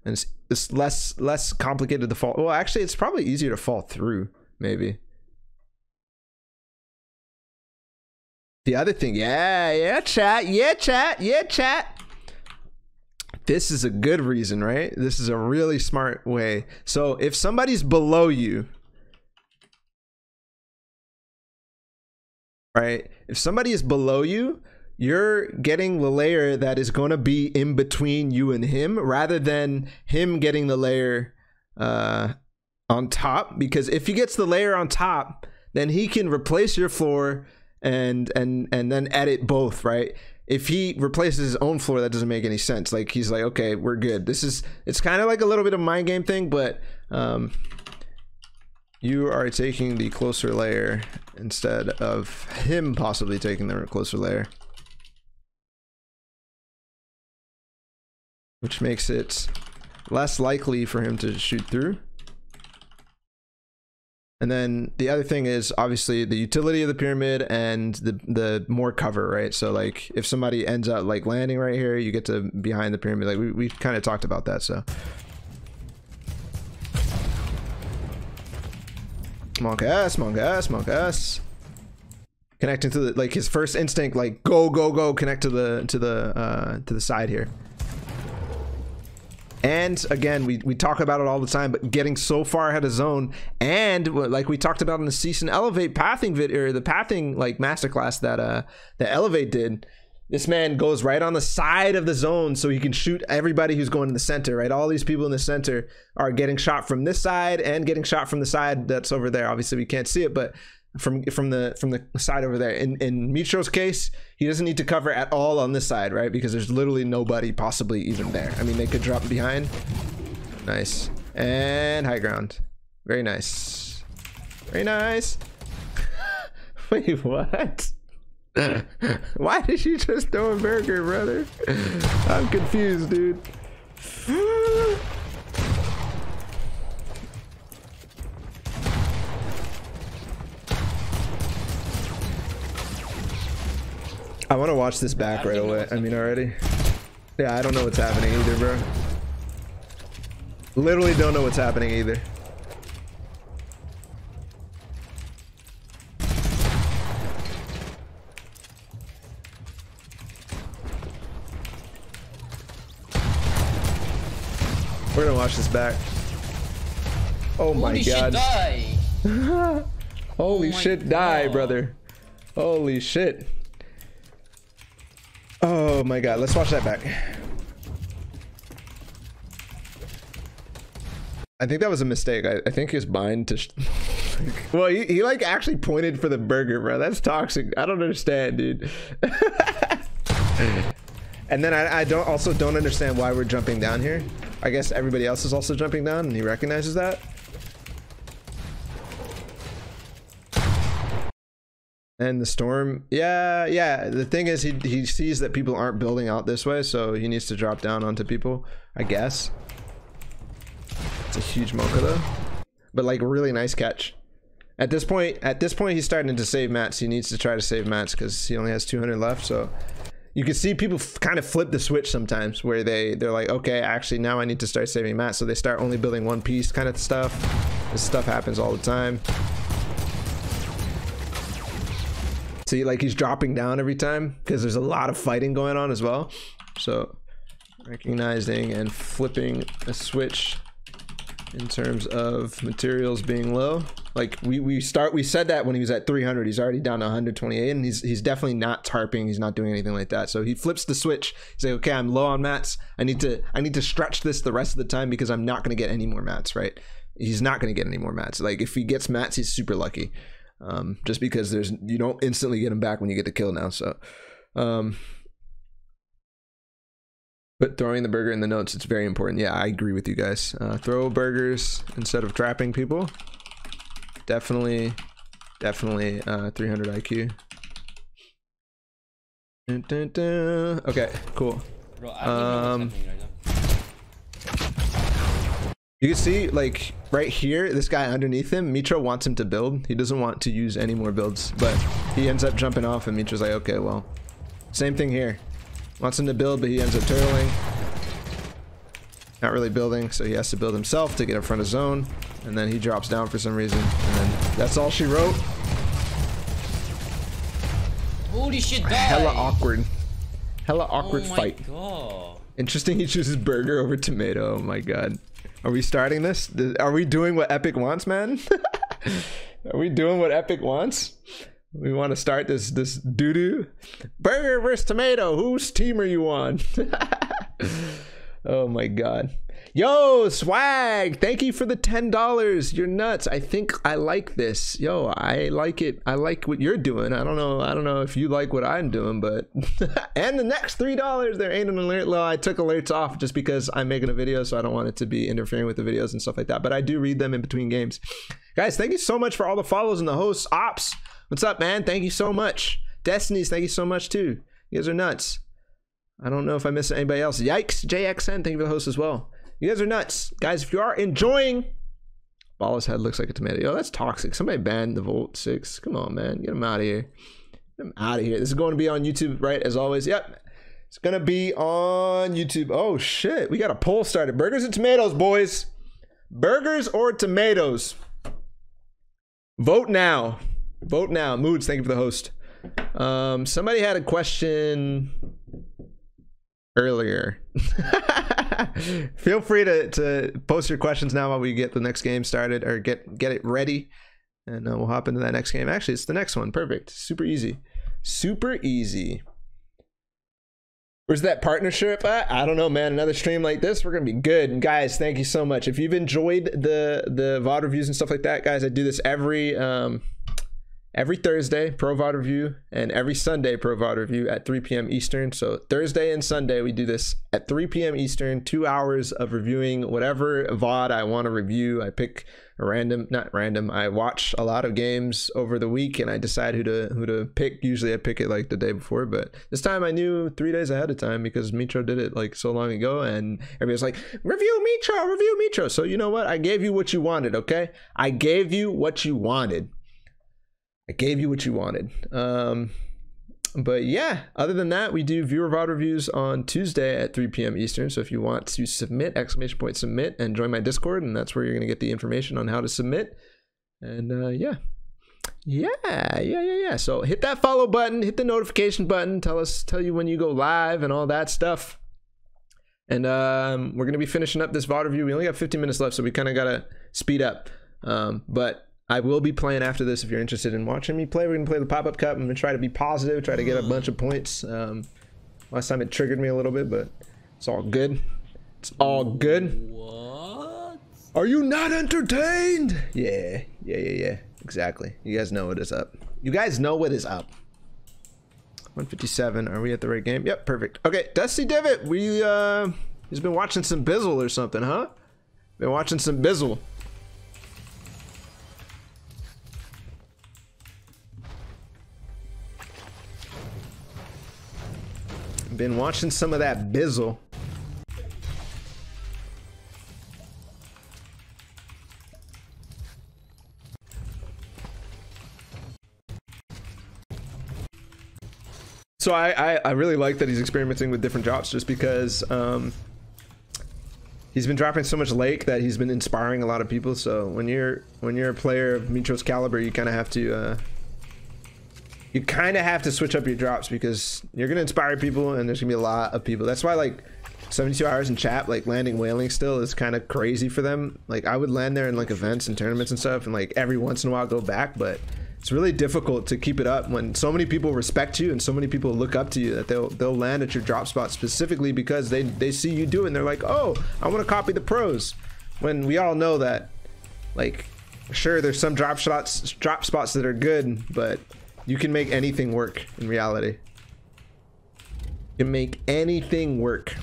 and it's less complicated to fall. Well, actually it's probably easier to fall through, maybe. The other thing, yeah chat. This is a good reason, right? This is a really smart way. So if somebody's below you, right? If somebody is below you, you're getting the layer that is going to be in between you and him, rather than him getting the layer on top. Because if he gets the layer on top, then he can replace your floor and then edit both, right? If he replaces his own floor, that doesn't make any sense. Like, he's like, okay, we're good. It's kind of like a little bit of a mind game thing, but you are taking the closer layer instead of him possibly taking the closer layer, which makes it less likely for him to shoot through. And then the other thing is obviously the utility of the pyramid and the more cover, right? So like if somebody ends up like landing right here, you get to behind the pyramid. Like we kind of talked about that. So monk ass. Connecting to the, like his first instinct, like go, connect to the side here. And again, we talk about it all the time, but getting so far ahead of zone, and like we talked about in the Cease and Elevate pathing video, or the pathing like masterclass that Elevate did, This man goes right on the side of the zone so he can shoot everybody who's going in the center, right? All these people in the center are getting shot from this side and getting shot from the side that's over there. Obviously, we can't see it, but from the side over there. In Mitr0's case, he doesn't need to cover at all on this side, right? Because there's literally nobody possibly even there. I mean, they could drop behind. Nice. And high ground. Very nice. Very nice. Wait, what? Why did you just throw a burger, brother? I'm confused, dude. I want to watch this back right away. I mean, already. Yeah, I don't know what's happening either, bro. Literally don't know what's happening either. We're gonna watch this back. Oh my god. Holy shit, die, brother. Holy shit. Oh my god, let's watch that back. I think that was a mistake. I think his bind to well, he like actually pointed for the burger, bro. That's toxic. I don't understand, dude. And then I don't understand why we're jumping down here. I guess everybody else is also jumping down and he recognizes that. And the storm, yeah. The thing is he sees that people aren't building out this way, so he needs to drop down onto people, I guess. It's a huge mocha though. But like really nice catch. At this point he's starting to save mats. He needs to try to save mats because he only has 200 left, so you can see people kind of flip the switch sometimes where they're like, okay, actually now I need to start saving mats, so they start only building one piece kind of stuff. This stuff happens all the time. See, like he's dropping down every time because there's a lot of fighting going on as well. So recognizing and flipping a switch in terms of materials being low. Like we said that when he was at 300, he's already down to 128, and he's definitely not tarping. He's not doing anything like that. So he flips the switch. He's like, okay, I'm low on mats. I need to stretch this the rest of the time because I'm not going to get any more mats, right? He's not going to get any more mats. Like if he gets mats, he's super lucky. Just because you don't instantly get them back when you get the kill now. So, but throwing the burger in the notes, it's very important. Yeah, I agree with you guys. Throw burgers instead of trapping people. Definitely 300 IQ. Dun, dun, dun. Okay, cool. Bro, I don't know what's happening right now. You can see, like, right here, this guy underneath him, Mitr0 wants him to build. He doesn't want to use any more builds, but he ends up jumping off, and Mitr0's like, okay, well, same thing here. Wants him to build, but he ends up turtling. Not really building, so he has to build himself to get in front of zone, and then he drops down for some reason, and then that's all she wrote. Holy shit, die. Hella awkward. Hella awkward fight. God. Interesting he chooses burger over tomato. Oh my god. Are we starting this? Are we doing what Epic wants, man? Are we doing what Epic wants? We want to start this doo-doo? Burger versus tomato. Whose team are you on? Oh my god. Yo, Swag, thank you for the $10. You're nuts. I think I like this. Yo, I like it. I like what you're doing. I don't know if you like what I'm doing, but and the next $3, there ain't an alert. Well, I took alerts off just because I'm making a video, so I don't want it to be interfering with the videos and stuff like that. But I do read them in between games. Guys, thank you so much for all the follows and the hosts. Ops, what's up, man? Thank you so much. Destiny's, thank you so much too. You guys are nuts. I don't know if I missed anybody else. Yikes, JXN, thank you for the host as well. You guys are nuts. Guys, if you are enjoying... Ballatw's head looks like a tomato. Yo, that's toxic. Somebody banned the Volt 6. Come on, man. Get him out of here. Get him out of here. This is going to be on YouTube, right? As always. Yep. It's going to be on YouTube. Oh, shit. We got a poll started. Burgers or tomatoes, boys? Burgers or tomatoes? Vote now. Vote now. Moods, thank you for the host. Somebody had a question... earlier. Feel free to post your questions now while we get the next game started, or get it ready, and we'll hop into that next game. Actually, it's the next one. Perfect. Super easy. Super easy. Where's that partnership at? I don't know, man. Another stream like this, we're gonna be good. And guys, thank you so much. If you've enjoyed the VOD reviews and stuff like that, guys, I do this every Thursday, Pro VOD review, and every Sunday, Pro VOD review at 3 p.m. Eastern. So Thursday and Sunday, we do this at 3 p.m. Eastern, 2 hours of reviewing whatever VOD I want to review. I pick a random, not random, I watch a lot of games over the week and I decide who to pick. Usually I pick it like the day before, but this time I knew 3 days ahead of time because Mitr0 did it like so long ago, and everybody's like, review Mitr0. So you know what? I gave you what you wanted, okay? I gave you what you wanted. But yeah, other than that, we do viewer VOD reviews on Tuesday at 3 p.m. Eastern. So if you want to submit, !submit, and join my Discord, and that's where you're gonna get the information on how to submit. And yeah. So hit that follow button, hit the notification button, tell you when you go live and all that stuff. And we're gonna be finishing up this VOD review. We only got 15 minutes left, so we kind of gotta speed up. But I will be playing after this if you're interested in watching me play. We're gonna play the pop-up cup. I'm gonna try to be positive, try to get a bunch of points. Last time it triggered me a little bit, but it's all good. It's all good. What? Are you not entertained? Yeah. Exactly. You guys know what is up. 157. Are we at the right game? Yep, perfect. Okay, Dusty Divot. He's been watching some Bizzle or something, huh? Been watching some Bizzle. Been watching some of that Bizzle. So I really like that he's experimenting with different drops, just because he's been dropping so much Lake that he's been inspiring a lot of people. So when you're a player of Mitr0's caliber, you kind of have to switch up your drops, because you're gonna inspire people and there's gonna be a lot of people. That's why like 72 hours in chat, like landing whaling still is kind of crazy for them. Like I would land there in like events and tournaments and stuff, and like every once in a while go back, but it's really difficult to keep it up when so many people respect you and so many people look up to you that they'll land at your drop spot specifically because they see you do it and they're like, oh, I want to copy the pros. When we all know that, like, sure, there's some drop spots that are good, but you can make anything work in reality. You can make anything work.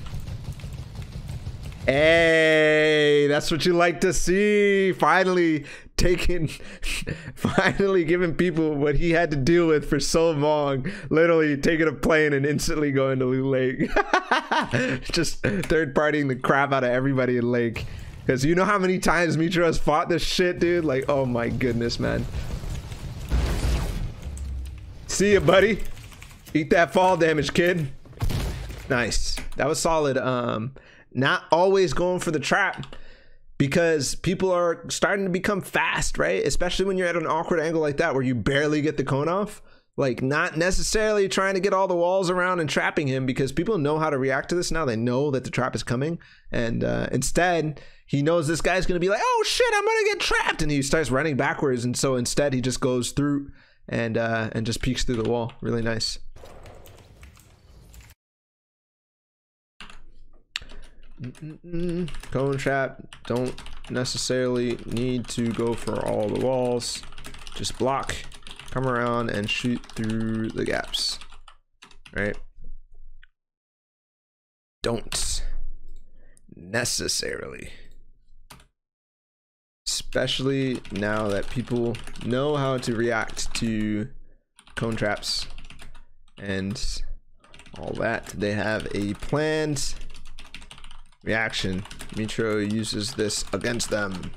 Hey, that's what you like to see. Finally giving people what he had to deal with for so long. Literally taking a plane and instantly going to Loot Lake. Just third partying the crap out of everybody in Lake. Because you know how many times Mitr0 has fought this shit, dude? Like, oh my goodness, man. See ya, buddy. Eat that fall damage, kid. Nice. That was solid. Not always going for the trap, because people are starting to become fast, right? Especially when you're at an awkward angle like that where you barely get the cone off. Like, not necessarily trying to get all the walls around and trapping him, because people know how to react to this now. They know that the trap is coming, and instead he knows this guy's gonna be like, oh shit, I'm gonna get trapped, and he starts running backwards, and so instead he just goes through and just peeks through the wall. Really nice. Cone trap, don't necessarily need to go for all the walls, just block, come around and shoot through the gaps, right? Don't necessarily, especially now that people know how to react to cone traps and all that. They have a planned reaction. Mitr0 uses this against them.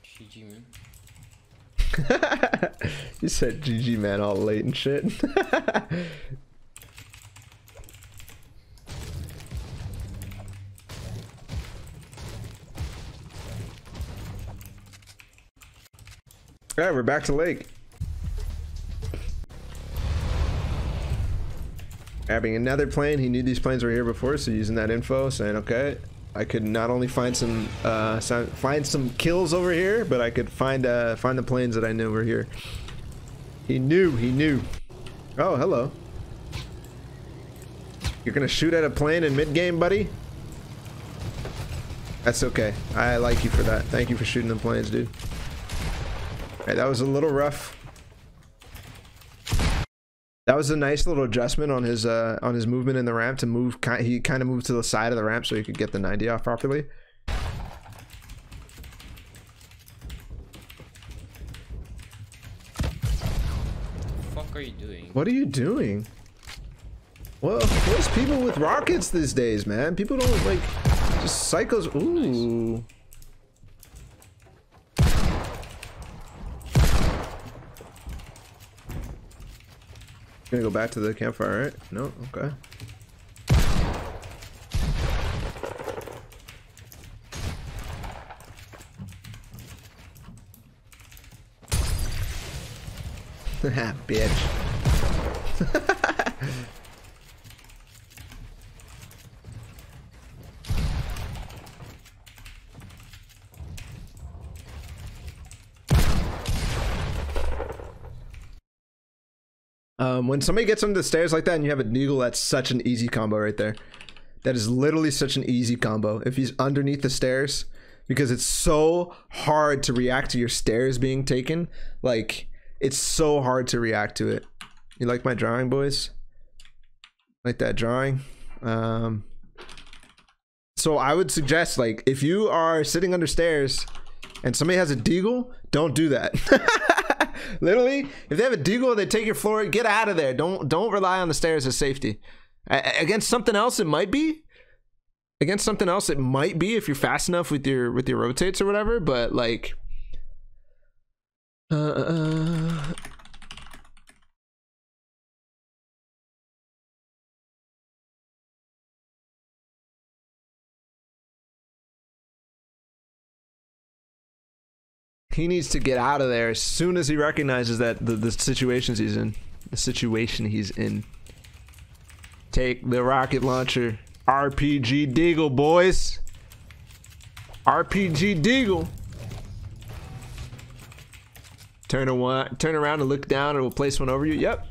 GG, man. You said GG, man, all late and shit. Alright, we're back to Lake. Grabbing another plane. He knew these planes were here before, so using that info, saying, okay, I could not only find some kills over here, but I could find the planes that I knew were here. He knew, he knew. Oh, hello. You're gonna shoot at a plane in mid-game, buddy? That's okay. I like you for that. Thank you for shooting the planes, dude. Alright, that was a little rough. That was a nice little adjustment on his movement in the ramp to move. He kind of moved to the side of the ramp so he could get the 90 off properly. What the fuck are you doing? What are you doing? Well, there's people with rockets these days, man. People don't like just cycles. Ooh. Nice. Gonna go back to the campfire, right? No, okay. Bitch. When somebody gets under the stairs like that and you have a deagle, that's such an easy combo right there. That is literally such an easy combo. If he's underneath the stairs, because it's so hard to react to your stairs being taken. Like, it's so hard to react to it. You like my drawing, boys? Like that drawing? So I would suggest, like, if you are sitting under stairs and somebody has a deagle, don't do that. Literally, if they have a deagle, they take your floor, get out of there. Don't rely on the stairs as safety. Against something else, it might be. Against something else, it might be if you're fast enough with your rotates or whatever. But like, he needs to get out of there as soon as he recognizes that the situations he's in. The situation he's in. Take the rocket launcher. RPG Deagle, boys. RPG Deagle. Turn around and look down and we'll place one over you. Yep.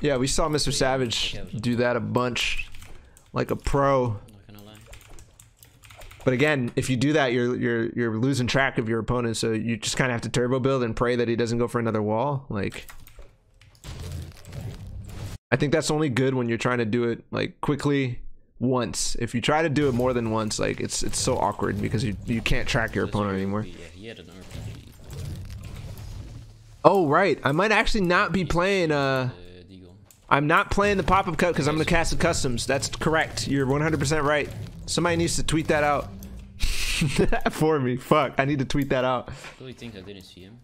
Yeah, we saw Mr. Savage do that a bunch. Like a pro. But again, if you do that, you're losing track of your opponent, so you just kind of have to turbo build and pray that he doesn't go for another wall. Like, I think that's only good when you're trying to do it like quickly once. If you try to do it more than once, like it's so awkward because you can't track your opponent anymore. Yeah, he had an RPG. Oh right, I might actually not be playing. I'm not playing the pop-up cut because I'm gonna cast the customs. That's correct. You're 100% right. Somebody needs to tweet that out for me. Fuck, I need to tweet that out. I really think I didn't see him.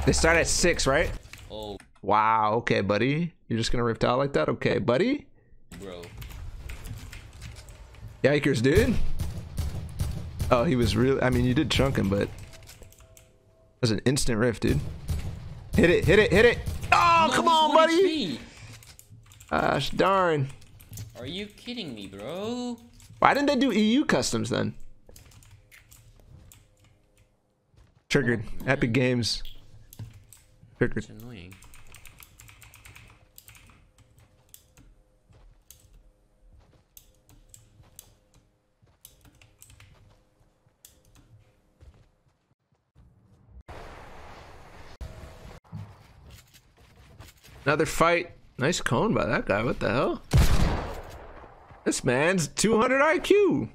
They start at 6, right? Oh. Wow. Okay, buddy. You're just gonna rift out like that? Okay, buddy. Bro. Yikers, dude. Oh, he was really. I mean, you did chunk him, but it was an instant rift, dude. Hit it! Hit it! Hit it! Oh, no, come on, buddy! Gosh darn. Are you kidding me, bro? Why didn't they do EU customs then? Triggered. Oh, Epic Games. Triggered. It's annoying. Another fight. Nice cone by that guy. What the hell? This man's 200 IQ.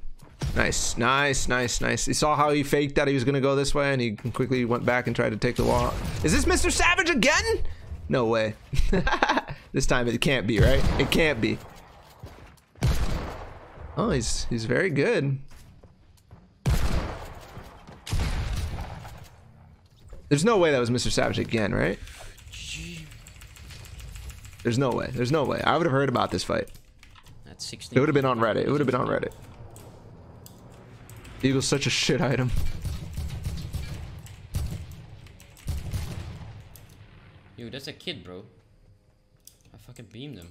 Nice, nice, nice, nice. You saw how he faked that he was gonna go this way and he quickly went back and tried to take the wall. Is this Mr. Savage again? No way. This time it can't be, right? It can't be. Oh, he's very good. There's no way that was Mr. Savage again, right? There's no way. There's no way. I would have heard about this fight. That's 16. It would have been on Reddit. It would have been on Reddit. Eagle's such a shit item. Yo, that's a kid, bro. I fucking beamed him.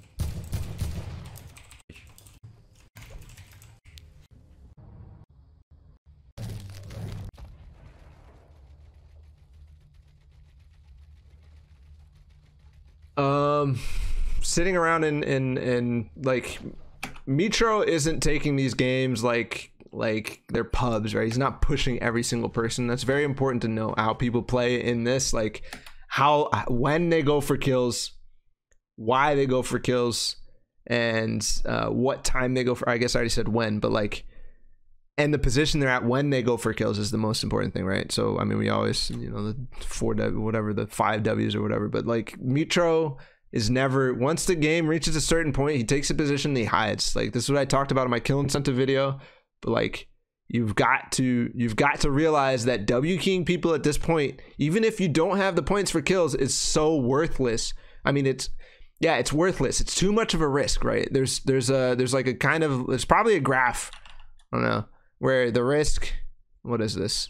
Sitting around in like Mitr0 isn't taking these games like they're pubs, right? He's not pushing every single person. That's very important to know how people play in this, like when they go for kills, why they go for kills, and what time they go for. I guess I already said when, but like, and the position they're at when they go for kills is the most important thing, right? So I mean, we always, you know, the 4W, whatever, the 5Ws or whatever, but like Mitr0 is never, once the game reaches a certain point, he takes a position and he hides. Like, this is what I talked about in my kill incentive video. But like, you've got to realize that W keying people at this point, even if you don't have the points for kills, is so worthless. I mean, it's worthless. It's too much of a risk, right? There's like a kind of, there's probably a graph, I don't know, where the risk, what is this?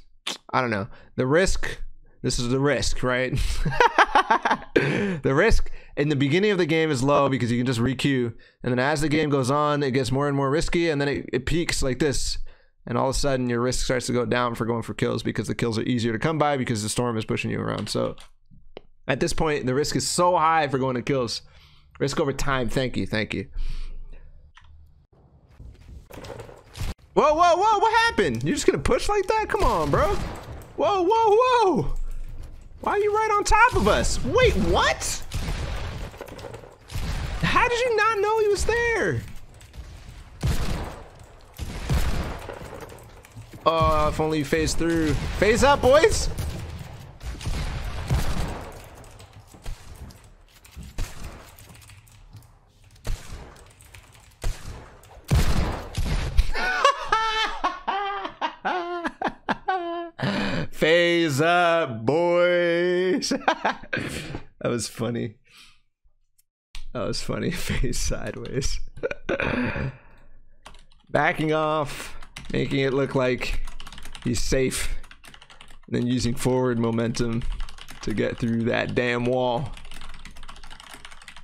I don't know. The risk, this is the risk, right? The risk in the beginning of the game is low because you can just re-queue, and then as the game goes on, it gets more and more risky, and then it peaks like this, and all of a sudden your risk starts to go down for going for kills because the kills are easier to come by because the storm is pushing you around. So at this point, the risk is so high for going to kills. Risk over time. Thank you. Whoa, what happened? You're just gonna push like that? Come on, bro. Whoa. Why are you right on top of us? Wait, what? How did you not know he was there? Oh, if only you phase through. Phase up, boys. Phase up, boys. That was funny. Phase sideways. Backing off, making it look like he's safe, and then using forward momentum to get through that damn wall.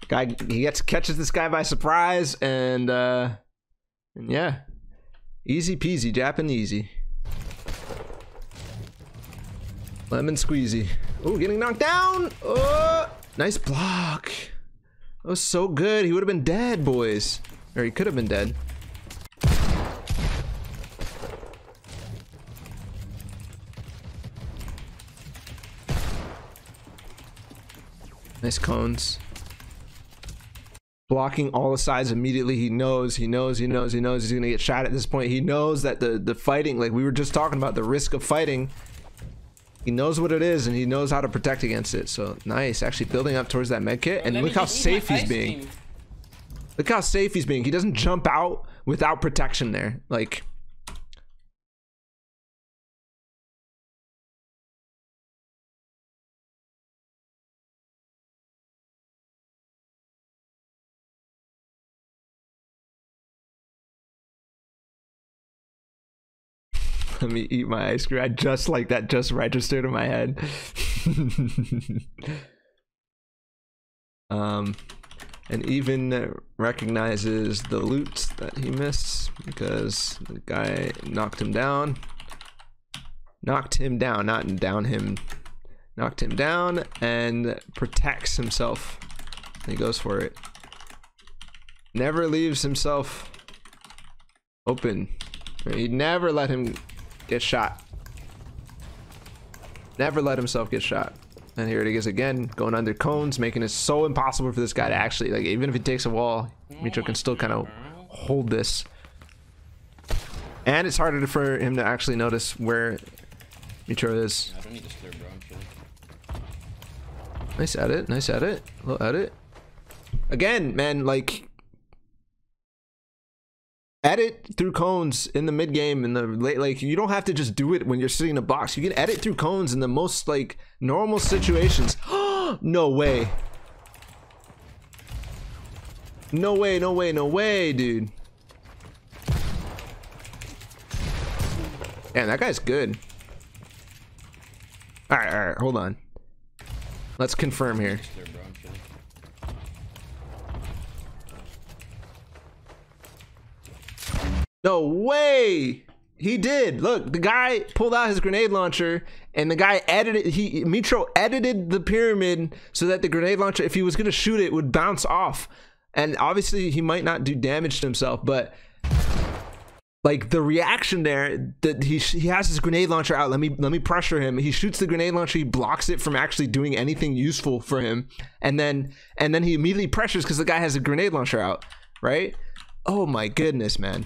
Guy, he catches this guy by surprise, and yeah, easy peasy, Japanesey. Lemon squeezy. Oh, getting knocked down. Oh, nice block. That was so good. He would have been dead, boys. Or he could have been dead. Nice cones. Blocking all the sides immediately. He knows he's gonna get shot at this point. He knows that the fighting, like we were just talking about, the risk of fighting, he knows what it is, and he knows how to protect against it. So nice, actually building up towards that med kit, and look how safe he's being. Look how safe he's being. He doesn't jump out without protection there. Like, let me eat my ice cream. I just like that just registered in my head. And even recognizes the loot that he missed because the guy knocked him down. Knocked him down, not down him. Knocked him down and protects himself. And he goes for it. Never leaves himself open. He'd never let him get shot. Never let himself get shot. And here it is again, going under cones, making it so impossible for this guy to actually, like, even if he takes a wall, Mitr0 can still kind of hold this. And it's harder for him to actually notice where Mitr0 is. I don't need this clear, bro. I'm chilling. Nice edit, nice edit. Little edit. Again, man, like, edit through cones in the mid game, in the late, like, you don't have to just do it when you're sitting in a box. You can edit through cones in the most like normal situations. No way. No way, dude. Man, that guy's good. All right, hold on. Let's confirm here. No way! He did. Look, the guy pulled out his grenade launcher, and the guy edited. Mitr0 edited the pyramid so that the grenade launcher, if he was gonna shoot it, would bounce off. And obviously, he might not do damage to himself, but like the reaction there, that he has his grenade launcher out. Let me pressure him. He shoots the grenade launcher. He blocks it from actually doing anything useful for him, and then he immediately pressures because the guy has a grenade launcher out, right? Oh my goodness, man.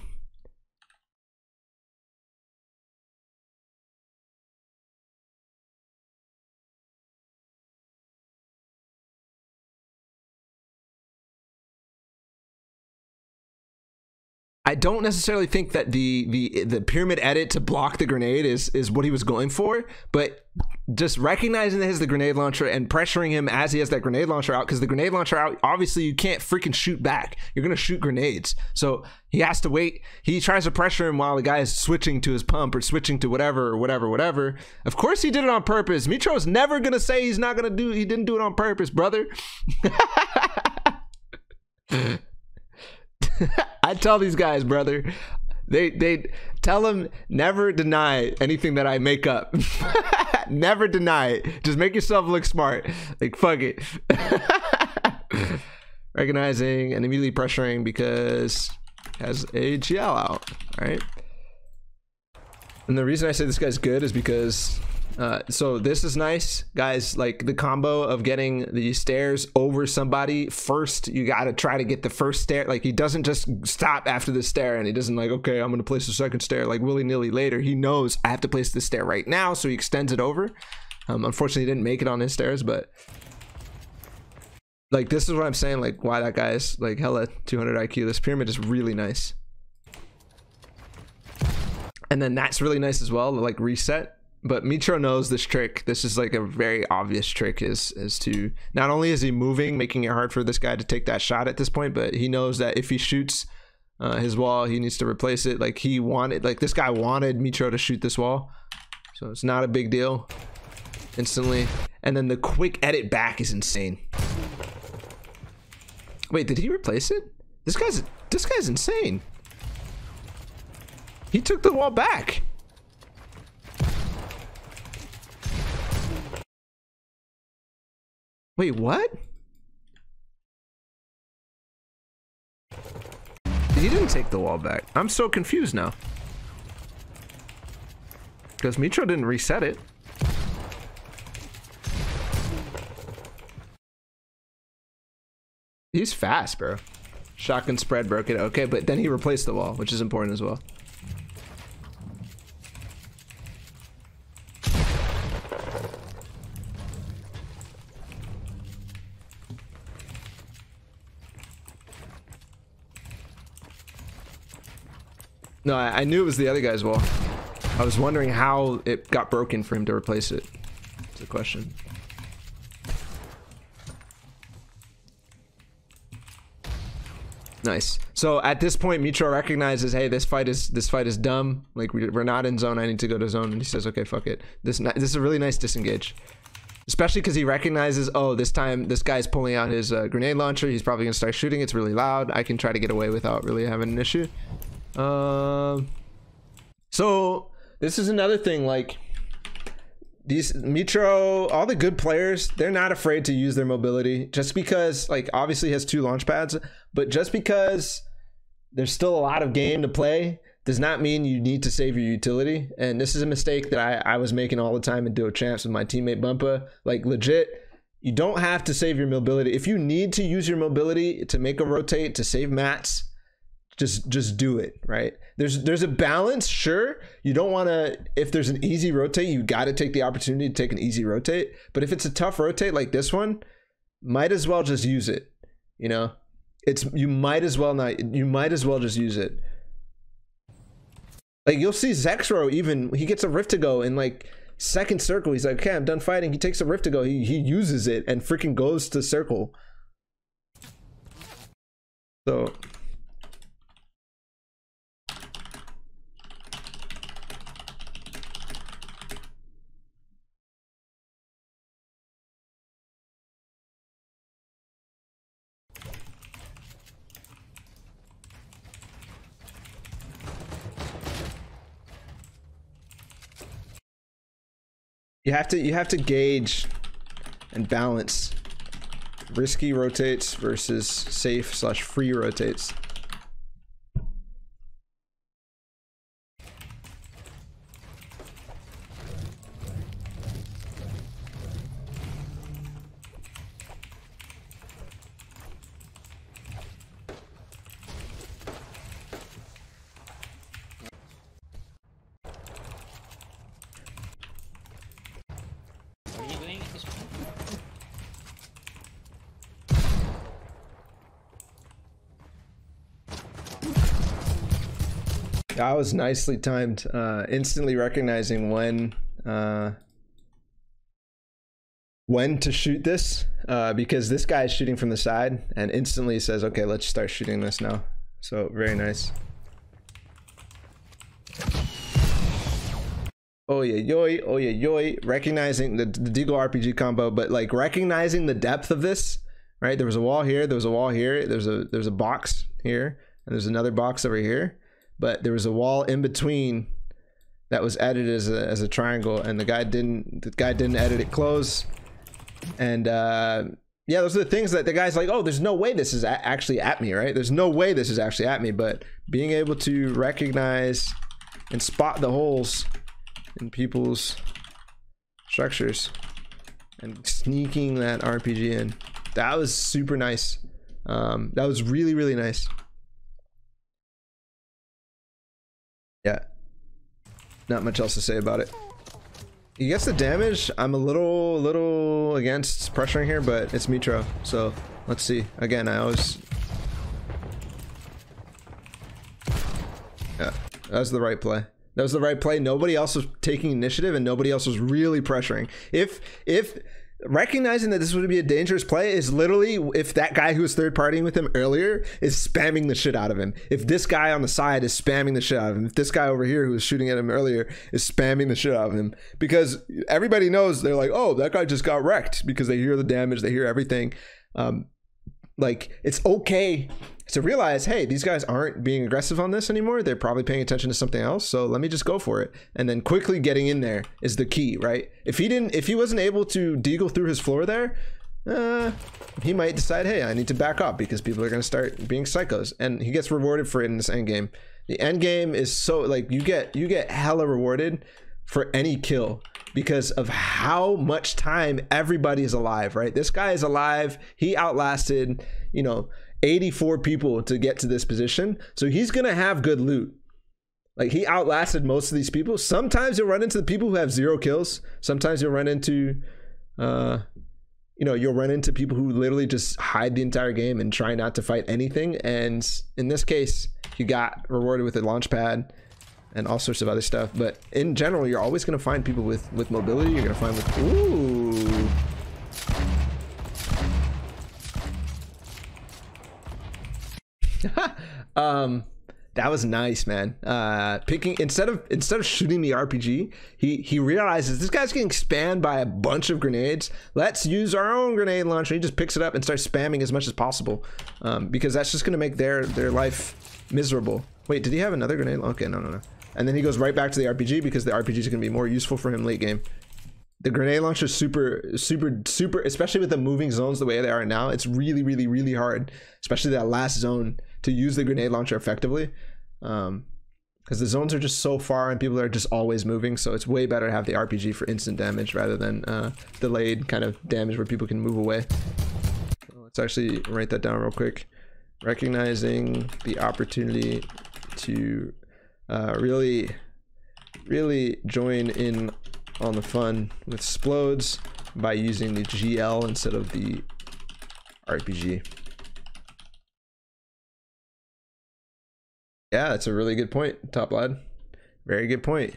I don't necessarily think that the pyramid edit to block the grenade is what he was going for, but just recognizing that he has the grenade launcher and pressuring him as he has that grenade launcher out, because the grenade launcher out, obviously you can't freaking shoot back. You're gonna shoot grenades, so he has to wait. He tries to pressure him while the guy is switching to his pump or switching to whatever. Of course he did it on purpose. Mitr0 is never gonna say he didn't do it on purpose, brother. I tell these guys, brother, they tell them never deny anything that I make up. Never deny it. Just make yourself look smart. Like, fuck it. Recognizing and immediately pressuring because has a GL out. All right. And the reason I say this guy's good is because so this is nice, guys. Like the combo of getting the stairs over somebody first, you got to try to get the first stair. Like he doesn't just stop after the stair, and he doesn't like, okay, I'm gonna place the second stair like willy-nilly later. He knows I have to place this stair right now, so he extends it over. Unfortunately he didn't make it on his stairs, but like this is what I'm saying, like why that guy is like hella 200 IQ. This pyramid is really nice, and then that's really nice as well, like reset. But Mitr0 knows this trick. This is like a very obvious trick, is to not only is he moving, making it hard for this guy to take that shot at this point, but he knows that if he shoots his wall, he needs to replace it. Like this guy wanted Mitr0 to shoot this wall, so it's not a big deal. Instantly, and then the quick edit back is insane. Wait, did he replace it? This guy's insane. He took the wall back. Wait, what? He didn't take the wall back. I'm so confused now. Because Mitr0 didn't reset it. He's fast, bro. Shotgun spread broke it. Okay, but then he replaced the wall, which is important as well. No, I knew it was the other guy's wall. I was wondering how it got broken for him to replace it. It's a question. Nice. So at this point, Mitr0 recognizes, hey, this fight is dumb. Like we're not in zone. I need to go to zone. And he says, okay, fuck it. This is a really nice disengage, especially because he recognizes, oh, this time this guy's pulling out his grenade launcher. He's probably gonna start shooting. It's really loud. I can try to get away without really having an issue. So this is another thing, like these Mitr0, all the good players, they're not afraid to use their mobility, just because, like, obviously he has 2 launch pads, but just because there's still a lot of game to play does not mean you need to save your utility. And this is a mistake that I was making all the time in duo champs with my teammate Bumpa. Like, legit, you don't have to save your mobility. If you need to use your mobility to make a rotate to save mats, just do it, right? There's a balance. Sure, you don't want to, if there's an easy rotate, you got to take the opportunity to take an easy rotate. But if it's a tough rotate like this one, might as well just use it. You know, you might as well just use it. Like, you'll see Zexro, even he gets a rift to go in like second circle. He's like, okay, I'm done fighting. He takes a rift to go. He uses it and freaking goes to circle. So You have to gauge and balance risky rotates versus safe/free rotates. What are you doing at this point? That was nicely timed. Instantly recognizing when to shoot this, because this guy is shooting from the side and instantly says, okay, let's start shooting this now. So very nice. Oh yeah, yoy, oh yeah, yoy. Recognizing the Deagle RPG combo, but like recognizing the depth of this, right? There was a wall here, there was a wall here, there's a box here, and there's another box over here. But there was a wall in between that was edited as a triangle, and the guy didn't edit it close. And yeah, those are the things that the guy's like, oh, there's no way this is actually at me, right? There's no way this is actually at me. But being able to recognize and spot the holes in people's structures and sneaking that RPG in, that was super nice. That was really, really nice. Yeah, not much else to say about it. He gets the damage. I'm a little against pressuring here, but it's Mitr0, so let's see. Again, I always, yeah, that was the right play. That was the right play. Nobody else was taking initiative, and nobody else was really pressuring. If recognizing that this would be a dangerous play is literally if that guy who was third partying with him earlier is spamming the shit out of him. If this guy on the side is spamming the shit out of him. If this guy over here who was shooting at him earlier is spamming the shit out of him. Because everybody knows, they're like, oh, that guy just got wrecked, because they hear the damage, they hear everything. Like, it's okay to realize, hey, these guys aren't being aggressive on this anymore. They're probably paying attention to something else. So let me just go for it. And then quickly getting in there is the key, right? If he wasn't able to deagle through his floor there, he might decide, hey, I need to back up because people are going to start being psychos, and he gets rewarded for it in this end game. The end game is so, like, you get hella rewarded for any kill because of how much time everybody is alive, right? This guy is alive. He outlasted, 84 people to get to this position. So he's going to have good loot. Like, he outlasted most of these people. Sometimes you'll run into the people who have 0 kills. Sometimes you'll run into, you'll run into people who literally just hide the entire game and try not to fight anything. And in this case, he got rewarded with a launch pad and all sorts of other stuff. But in general, you're always going to find people with mobility. You're going to find with, ooh. That was nice, man. Picking instead of shooting the RPG, he realizes this guy's getting spammed by a bunch of grenades. Let's use our own grenade launcher. He just picks it up and starts spamming as much as possible, because that's just gonna make their life miserable. Wait, did he have another grenade? Okay, no. And then he goes right back to the RPG because the RPG is gonna be more useful for him late game. The grenade launcher is super, especially with the moving zones the way they are now. It's really hard, especially that last zone, to use the grenade launcher effectively, because the zones are just so far and people are just always moving. So it's way better to have the RPG for instant damage rather than delayed kind of damage where people can move away. So let's actually write that down real quick. Recognizing the opportunity to really join in on the fun with Splodes by using the GL instead of the RPG. Yeah, that's a really good point, Top Lad. Very good point.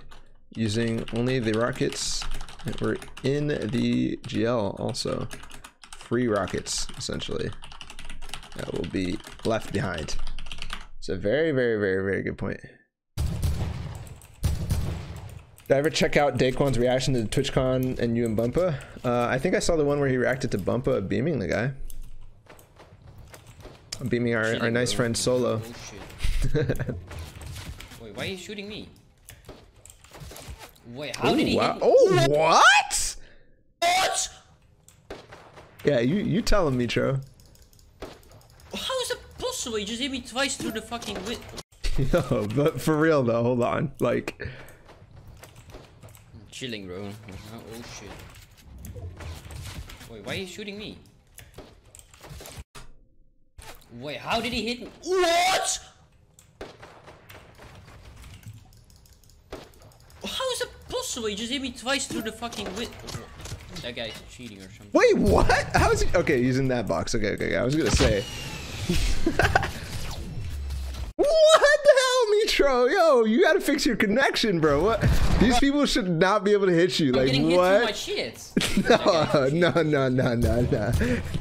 Using only the rockets that were in the GL, also free rockets essentially, that will be left behind. It's a very good point. Did I ever check out Daquan's reaction to TwitchCon and you and Bumpa? I think I saw the one where he reacted to Bumpa beaming the guy. Beaming our nice friend Solo. Wait, why are you shooting me? Wait, how did he hit me? Oh, what? Yeah, you tell him, Mitr0. How is it possible? You just hit me twice through the fucking window. Yo, but for real though, hold on. Like, I'm chilling, bro. Oh shit. Wait, why are you shooting me? Wait, how did he hit me? What? How is it possible? You just hit me twice through the fucking window. That guy's cheating or something. wait, what? How is he? Okay, he's in that box. Okay. I was gonna say. What the hell, Mitr0? Yo, you gotta fix your connection, bro. What? These people should not be able to hit you. I'm Like, getting what? hit through my shit. No.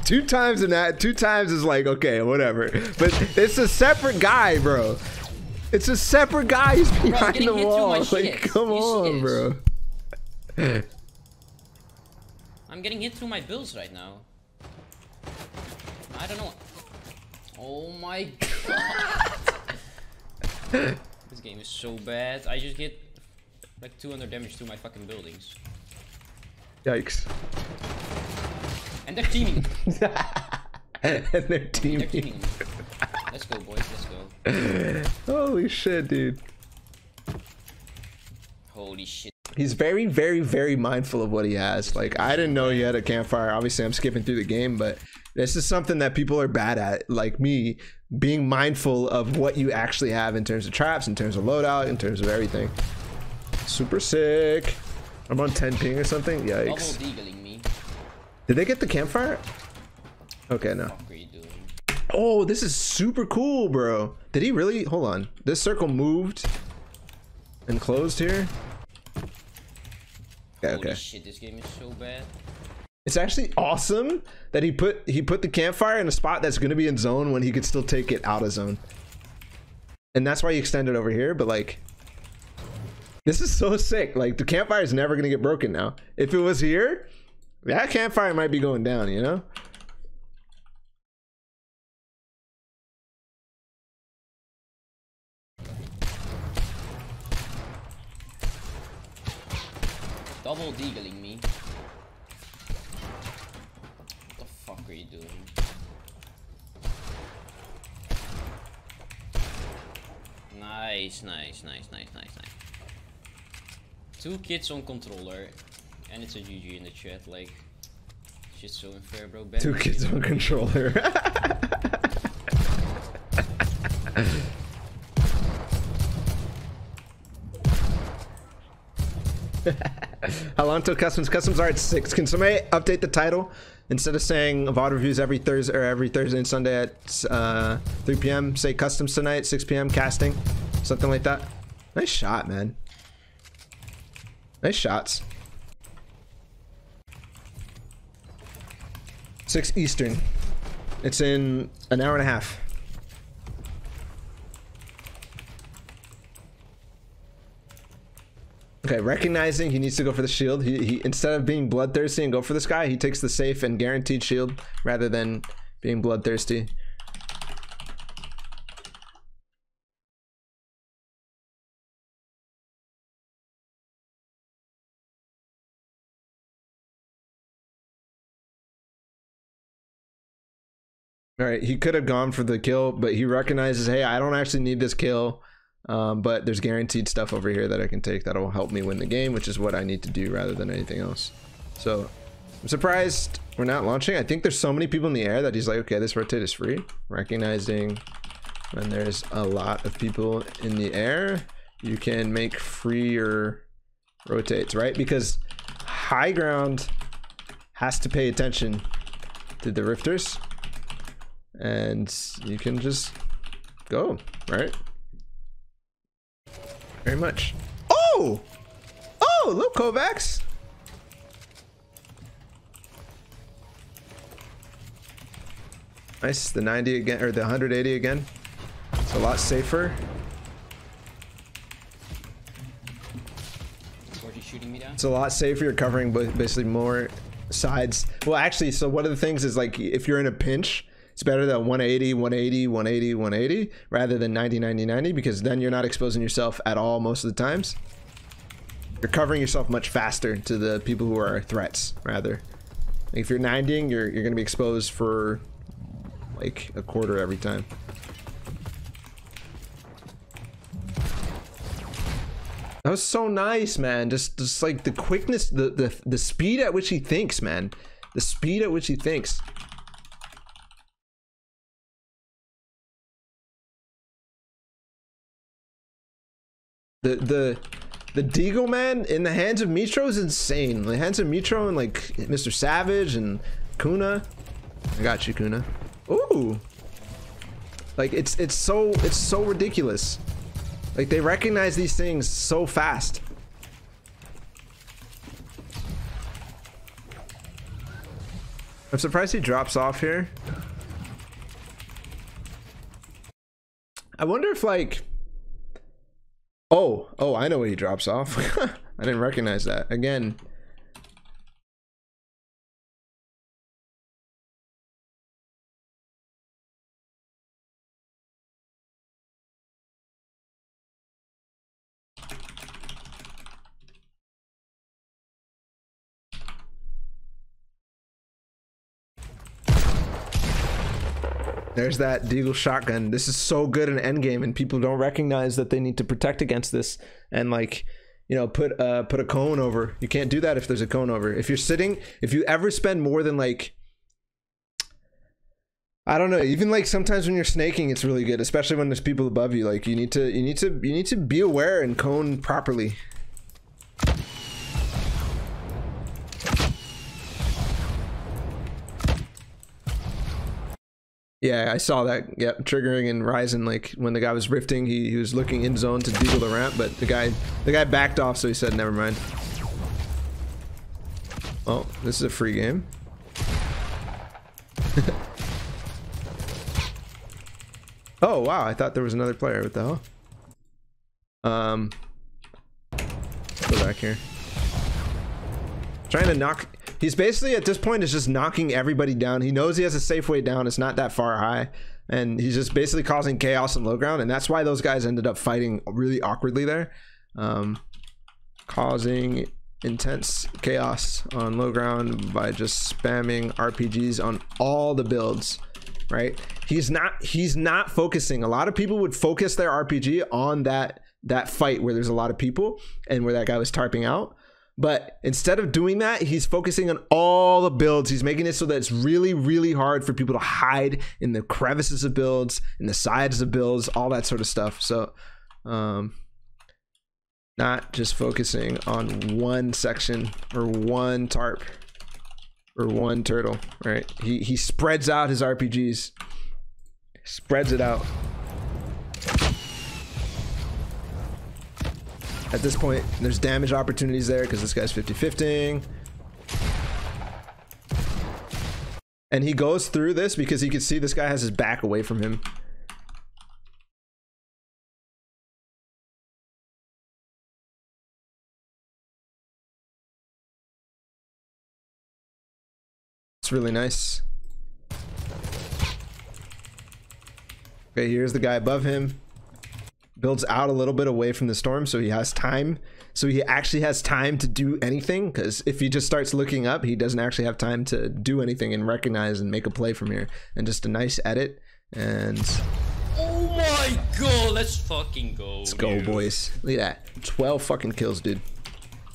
2 times in that. 2 times is like, okay, whatever. But it's a separate guy, bro. It's a separate guy. He's behind the wall. Like, come on, bro. I'm getting hit through my builds right now. I don't know. Oh my god. This game is so bad. I just get like 200 damage to my fucking buildings. Yikes. And they're teaming. And they're teaming. Let's go, boys. Let's go. Holy shit, dude. Holy shit. He's very mindful of what he has. Like, I didn't know he had a campfire. Obviously, I'm skipping through the game, but this is something that people are bad at, like me, being mindful of what you actually have in terms of traps, in terms of loadout, in terms of everything. Super sick. I'm on 10 ping or something. Yikes. Double deagling me. Did they get the campfire? Okay, no. What are you doing? Oh, this is super cool, bro. Did he really? Hold on. This circle moved and closed here. Okay. Holy shit, this game is so bad. It's actually awesome that he put the campfire in a spot that's going to be in zone when he could still take it out of zone. And that's why he extended over here, but like, this is so sick. Like, the campfire is never going to get broken now. If it was here, that campfire might be going down, you know? Double deagling me. What the fuck are you doing? Nice. 2 kids on controller, and it's a GG in the chat. Like, shit's so unfair, bro. 2 kids on controller. How long till customs? Customs are at 6. Can somebody update the title instead of saying VOD reviews every Thursday or every Thursday and Sunday at 3 p.m. Say customs tonight, 6 p.m. casting, something like that. Nice shot, man. Nice shots. 6 Eastern. It's in an hour and a half. Okay, recognizing he needs to go for the shield. He instead of being bloodthirsty and go for this guy, he takes the safe and guaranteed shield rather than being bloodthirsty. All right, he could have gone for the kill, but he recognizes, hey, I don't actually need this kill. But there's guaranteed stuff over here that I can take that'll help me win the game, which is what I need to do rather than anything else. So I'm surprised we're not launching. I think there's so many people in the air that he's like, okay, this rotate is free. Recognizing when there's a lot of people in the air, you can make freer rotates, right? Because high ground has to pay attention to the rifters, and you can just go, right? Very much. Oh! Oh, look, Kovacs. Nice, the 90 again, or the 180 again. It's a lot safer. Shooting me down? It's a lot safer. You're covering basically more sides. Well, actually, so one of the things is like if you're in a pinch, it's better than 180, 180, 180, 180 rather than 90, 90, 90, because then you're not exposing yourself at all most of the times. You're covering yourself much faster to the people who are threats, rather. Like, if you're 90ing, you're gonna be exposed for like a quarter every time. That was so nice, man. Just like the quickness, the speed at which he thinks, man. The speed at which he thinks. The Deagle, man, in the hands of Mitr0 is insane. The hands of Mitr0 and like Mr. Savage and Kuna. I got you, Kuna. Ooh. Like it's so ridiculous. Like they recognize these things so fast. I'm surprised he drops off here. I wonder if like, oh, I know where he drops off. I didn't recognize that. Again. There's that Deagle shotgun. This is so good in endgame, and people don't recognize that they need to protect against this and like, you know, put a cone over. You can't do that if there's a cone over. If you're sitting, if you ever spend more than like, I don't know, even like sometimes when you're snaking, it's really good, especially when there's people above you. Like you need to be aware and cone properly. Yeah, I saw that. Yep, triggering and rising. Like when the guy was rifting, he was looking in zone to deagle the ramp, but the guy backed off, so he said never mind. Oh, this is a free game. Oh wow, I thought there was another player. What the hell? Let's go back here. Trying to knock. He's basically at this point is just knocking everybody down. He knows he has a safe way down. It's not that far high, and he's just basically causing chaos in low ground. And that's why those guys ended up fighting really awkwardly there, causing intense chaos on low ground by just spamming RPGs on all the builds. Right? He's not focusing. A lot of people would focus their RPG on that fight where there's a lot of people and where that guy was tarping out. But instead of doing that, he's focusing on all the builds. He's making it so that it's really, really hard for people to hide in the crevices of builds, in the sides of builds, all that sort of stuff. So, not just focusing on one section or one tarp or one turtle, right? He spreads out his RPGs, spreads it out. At this point, there's damage opportunities there because this guy's 50-50ing. And he goes through this because he can see this guy has his back away from him. It's really nice. Okay, here's the guy above him. Builds out a little bit away from the storm, so he has time. So he actually has time to do anything, because if he just starts looking up, he doesn't actually have time to do anything and recognize and make a play from here. And just a nice edit, and oh my god, let's fucking go. Let's go, boys. Look at that. 12 fucking kills, dude.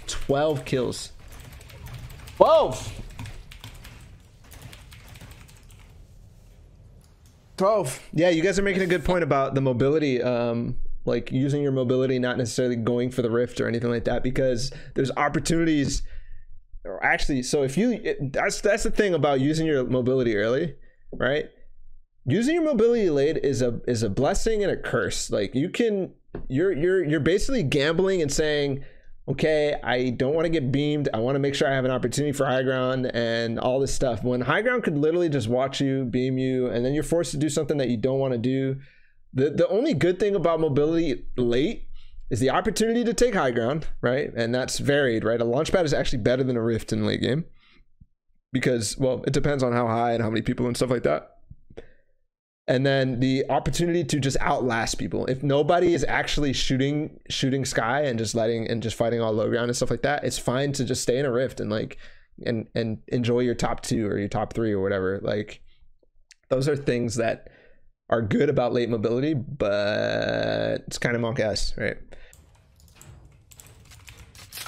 12 kills. 12! 12. Yeah, you guys are making a good point about the mobility. Like using your mobility, not necessarily going for the rift or anything like that, because there's opportunities. Or actually, so if you, that's the thing about using your mobility early, right? Using your mobility late is a blessing and a curse. Like you can, you're basically gambling and saying, okay, I don't want to get beamed. I want to make sure I have an opportunity for high ground and all this stuff. When high ground could literally just watch you, beam you, and then you're forced to do something that you don't want to do. The only good thing about mobility late is the opportunity to take high ground, right? And that's varied, right? A launch pad is actually better than a rift in late game because, well, it depends on how high and how many people and stuff like that. And then the opportunity to just outlast people. If nobody is actually shooting sky and just fighting all low ground and stuff like that, it's fine to just stay in a rift and like and enjoy your top 2 or your top 3 or whatever. Like, those are things that are good about late mobility, but it's kind of monk ass, right?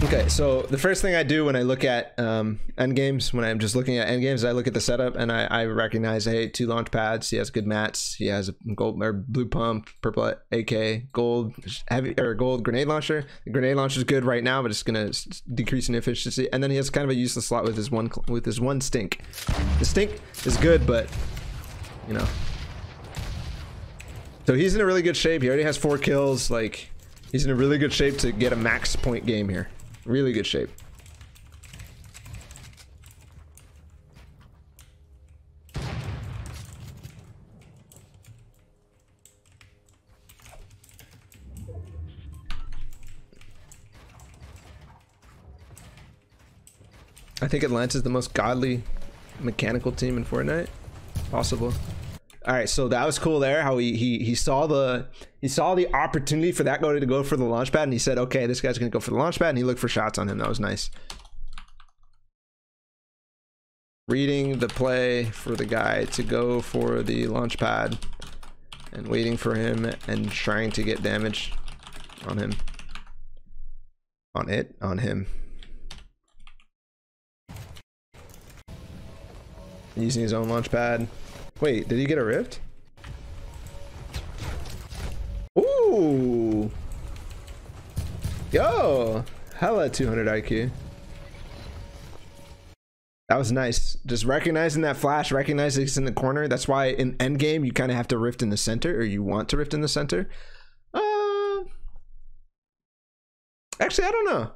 Okay, so the first thing I do when I look at end games, when I'm just looking at end games, I look at the setup and I recognize, hey, 2 launch pads. He has good mats. He has a gold or blue pump, purple AK, gold heavy or gold grenade launcher. The grenade launcher is good right now, but it's gonna decrease in efficiency. And then he has kind of a useless slot with his one stink. The stink is good, but you know. So he's in a really good shape. He already has 4 kills. Like, he's in a really good shape to get a max point game here. Really good shape. I think Atlanta's the most godly mechanical team in Fortnite possible. All right, so that was cool there. How he saw the opportunity for that guy to go for the launch pad, and he said, "Okay, this guy's gonna go for the launch pad," and he looked for shots on him. That was nice. Reading the play for the guy to go for the launch pad, and waiting for him and trying to get damage on him. On him. Using his own launch pad. Wait, did he get a rift? Ooh. Yo, hella 200 IQ. That was nice. Just recognizing that flash, recognizing it's in the corner. That's why in endgame you kind of have to rift in the center, or you want to rift in the center. Actually, I don't know.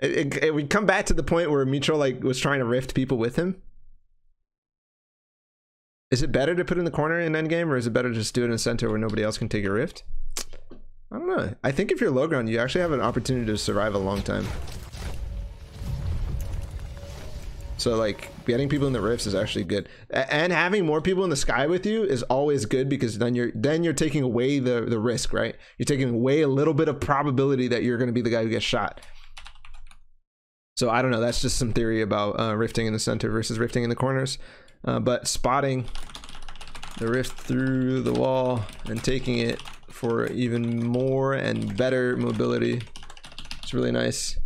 It would come back to the point where Mitr0 like was trying to rift people with him. Is it better to put in the corner in endgame, or is it better to just do it in the center where nobody else can take a rift? I don't know. I think if you're low ground, you actually have an opportunity to survive a long time. So like getting people in the rifts is actually good, and having more people in the sky with you is always good, because then you're taking away the risk, right? You're taking away a little bit of probability that you're going to be the guy who gets shot. So I don't know. That's just some theory about rifting in the center versus rifting in the corners. But spotting the rift through the wall and taking it for even more and better mobility, it's really nice.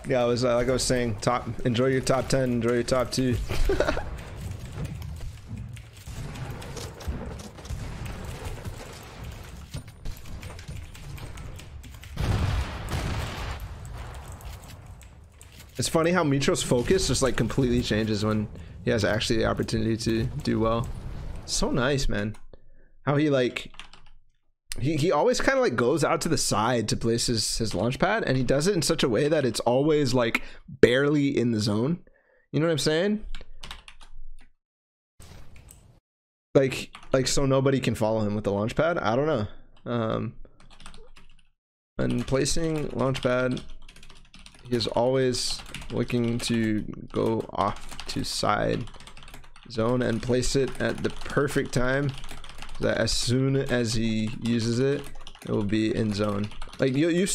Yeah, I was like I was saying, enjoy your top 10, enjoy your top 2. It's funny how Mitr0's focus just like completely changes when he has actually the opportunity to do well. So nice, man. How he like he always kind of like goes out to the side to place his launch pad, and he does it in such a way that it's always like barely in the zone. You know what I'm saying? Like so nobody can follow him with the launch pad. I don't know. And placing launch pad, he is always looking to go off to side zone and place it at the perfect time, that as soon as he uses it, it will be in zone. Like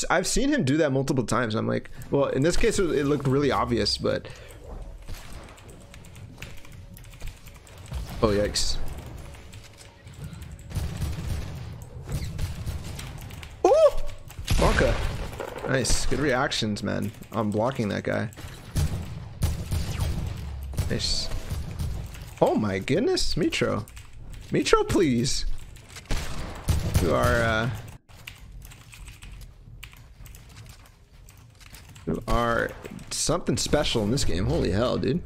I've seen him do that multiple times. I'm like, well, in this case it looked really obvious, but oh yikes. Oh, Wonka, nice, good reactions, man, on blocking that guy. Nice. Oh my goodness, Mitr0. Mitr0, please. You are something special in this game. Holy hell, dude.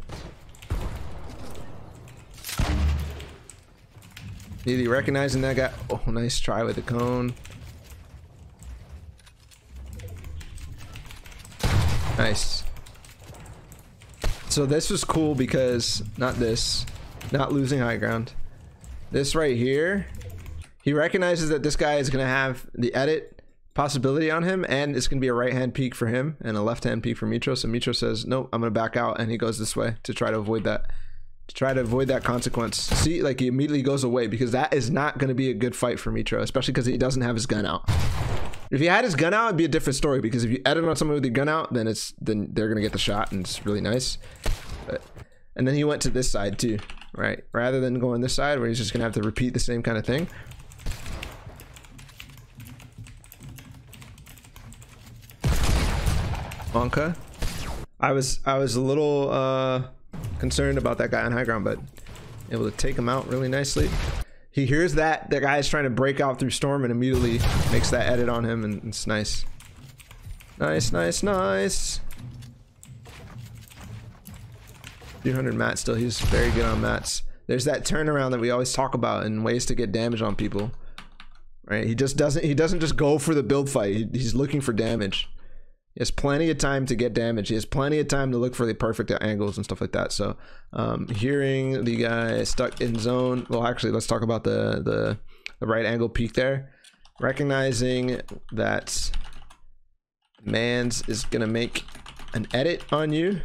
Really recognizing that guy. Oh, nice try with the cone. Nice. So this was cool because not losing high ground. This right here, he recognizes that this guy is going to have the edit possibility on him, and it's going to be a right hand peek for him and a left hand peek for Mitr0's. So Mitr0 says, nope, I'm going to back out, and he goes this way to try to avoid that consequence. See, like, he immediately goes away because that is not going to be a good fight for Mitr0, especially because he doesn't have his gun out. If he had his gun out, it'd be a different story, because if you edit on someone with your gun out, then they're going to get the shot, and it's really nice. And then he went to this side too, right? Rather than going this side where he's just going to have to repeat the same kind of thing. Monka. I was a little concerned about that guy on high ground, but able to take him out really nicely. He hears that the guy is trying to break out through storm and immediately makes that edit on him, and it's nice. Nice. 300 mats still. He's very good on mats. There's that turnaround that we always talk about and ways to get damage on people, right? He doesn't just go for the build fight. He's looking for damage. He has plenty of time to get damage. He has plenty of time to look for the perfect angles and stuff like that. So hearing the guy stuck in zone, well, actually, let's talk about the right angle peek there. Recognizing that Mans is gonna make an edit on you,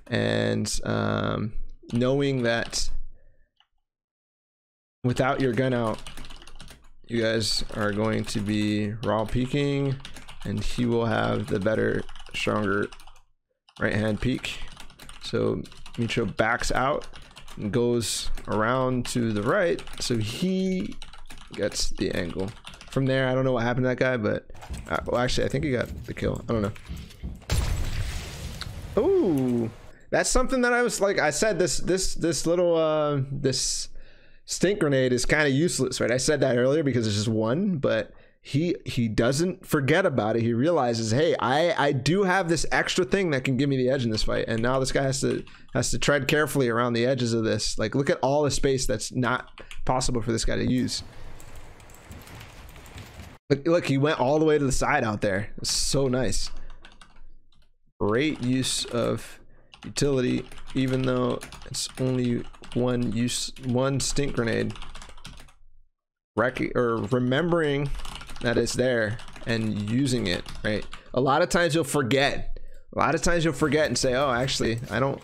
and knowing that without your gun out, you guys are going to be raw peeking, and he will have the better, stronger right hand peek. So Mitr0 backs out and goes around to the right, so he gets the angle. From there, I don't know what happened to that guy, but well, actually, I think he got the kill. I don't know. Ooh, that's something that I was like, I said this little this stink grenade is kind of useless, right? I said that earlier because it's just one, but he doesn't forget about it. He realizes, hey, I do have this extra thing that can give me the edge in this fight, and now this guy has to tread carefully around the edges of this. Like, look at all the space that's not possible for this guy to use. Look, he went all the way to the side out there. It's so nice. Great use of utility, even though it's only one stink grenade. Remembering that it's there and using it, right? A lot of times you'll forget. And say, oh, actually, I don't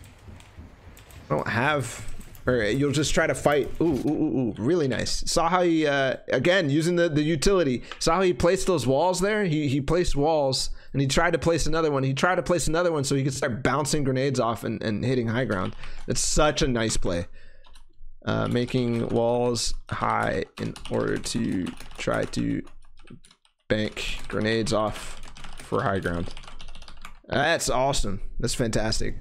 have, or you'll just try to fight. Ooh, really nice. Saw how he, again, using the utility, saw how he placed those walls there? He placed walls, and he tried to place another one. So he could start bouncing grenades off and hitting high ground. That's such a nice play. Making walls high in order to try to bank grenades off for high ground. That's awesome. That's fantastic.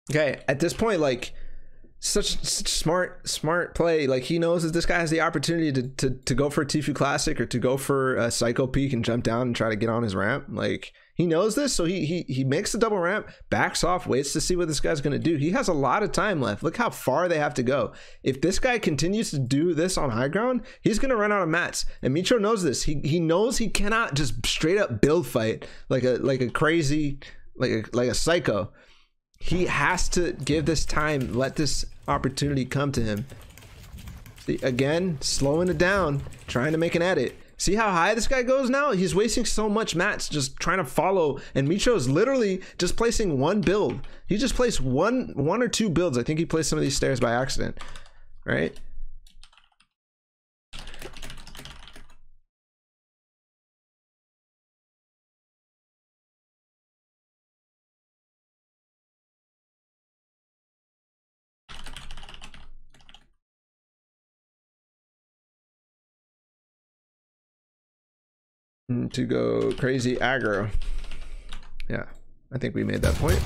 Okay, at this point, like, such smart play. Like, he knows that this guy has the opportunity to go for a Tfue Classic or to go for a Psycho Peek and jump down and try to get on his ramp. Like, he knows this, so he makes the double ramp, backs off, waits to see what this guy's gonna do. He has a lot of time left. Look how far they have to go. If this guy continues to do this on high ground, he's gonna run out of mats. And Mitr0 knows this. He knows he cannot just straight up build fight like a crazy, like a psycho. He has to give this time, let this opportunity come to him. See, again, slowing it down, trying to make an edit. See how high this guy goes now? He's wasting so much mats just trying to follow, and Mitr0 is literally just placing one build. He just placed one or two builds. I think he placed some of these stairs by accident, right? To go crazy aggro. Yeah, I think we made that point.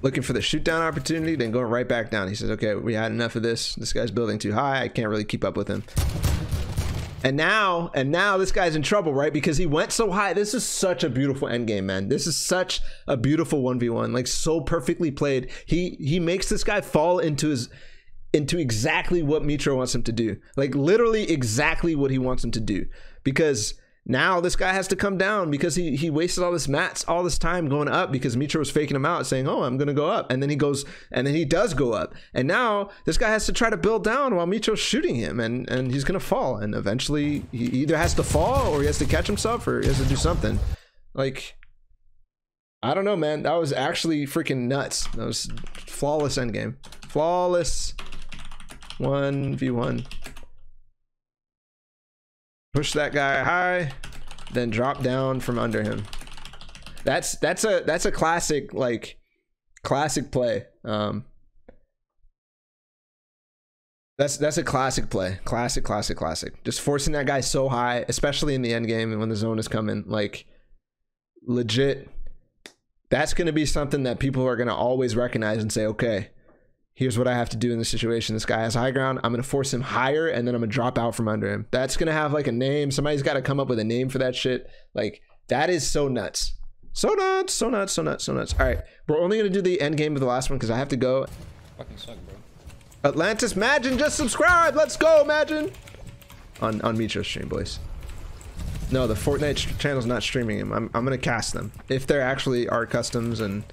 Looking for the shoot down opportunity, then going right back down. He says, okay, we had enough of this. This guy's building too high. I can't really keep up with him. And now this guy's in trouble, right? Because he went so high. This is such a beautiful end game, man. This is such a beautiful 1v1, like, so perfectly played. He makes this guy fall into exactly what Mitr0 wants him to do. Like, literally exactly what he wants him to do. Because Now this guy has to come down because he wasted all this time going up because Mitr0 was faking him out saying, oh, I'm gonna go up, and then he goes, and then he does go up, and now this guy has to try to build down while Mitr0's shooting him, and he's gonna fall, and eventually he either has to fall or he has to catch himself or he has to do something. Like, I don't know, man. That was actually freaking nuts. That was flawless endgame. Flawless 1v1. Push that guy high, then drop down from under him. That's a classic, like, classic play. That's a classic play. Classic. Just forcing that guy so high, especially in the end game and when the zone is coming, like, legit. That's going to be something that people are going to always recognize and say, okay, here's what I have to do in this situation. This guy has high ground. I'm going to force him higher, and then I'm going to drop out from under him. That's going to have like a name. Somebody's got to come up with a name for that shit. Like, that is so nuts. So nuts. All right, we're only going to do the end game of the last one because I have to go. Fucking suck, bro. Atlantis Magin, just subscribe. Let's go, Magin. On Mitr0's stream, boys. No, the Fortnite channel's not streaming him. I'm gonna cast them. If there actually are customs and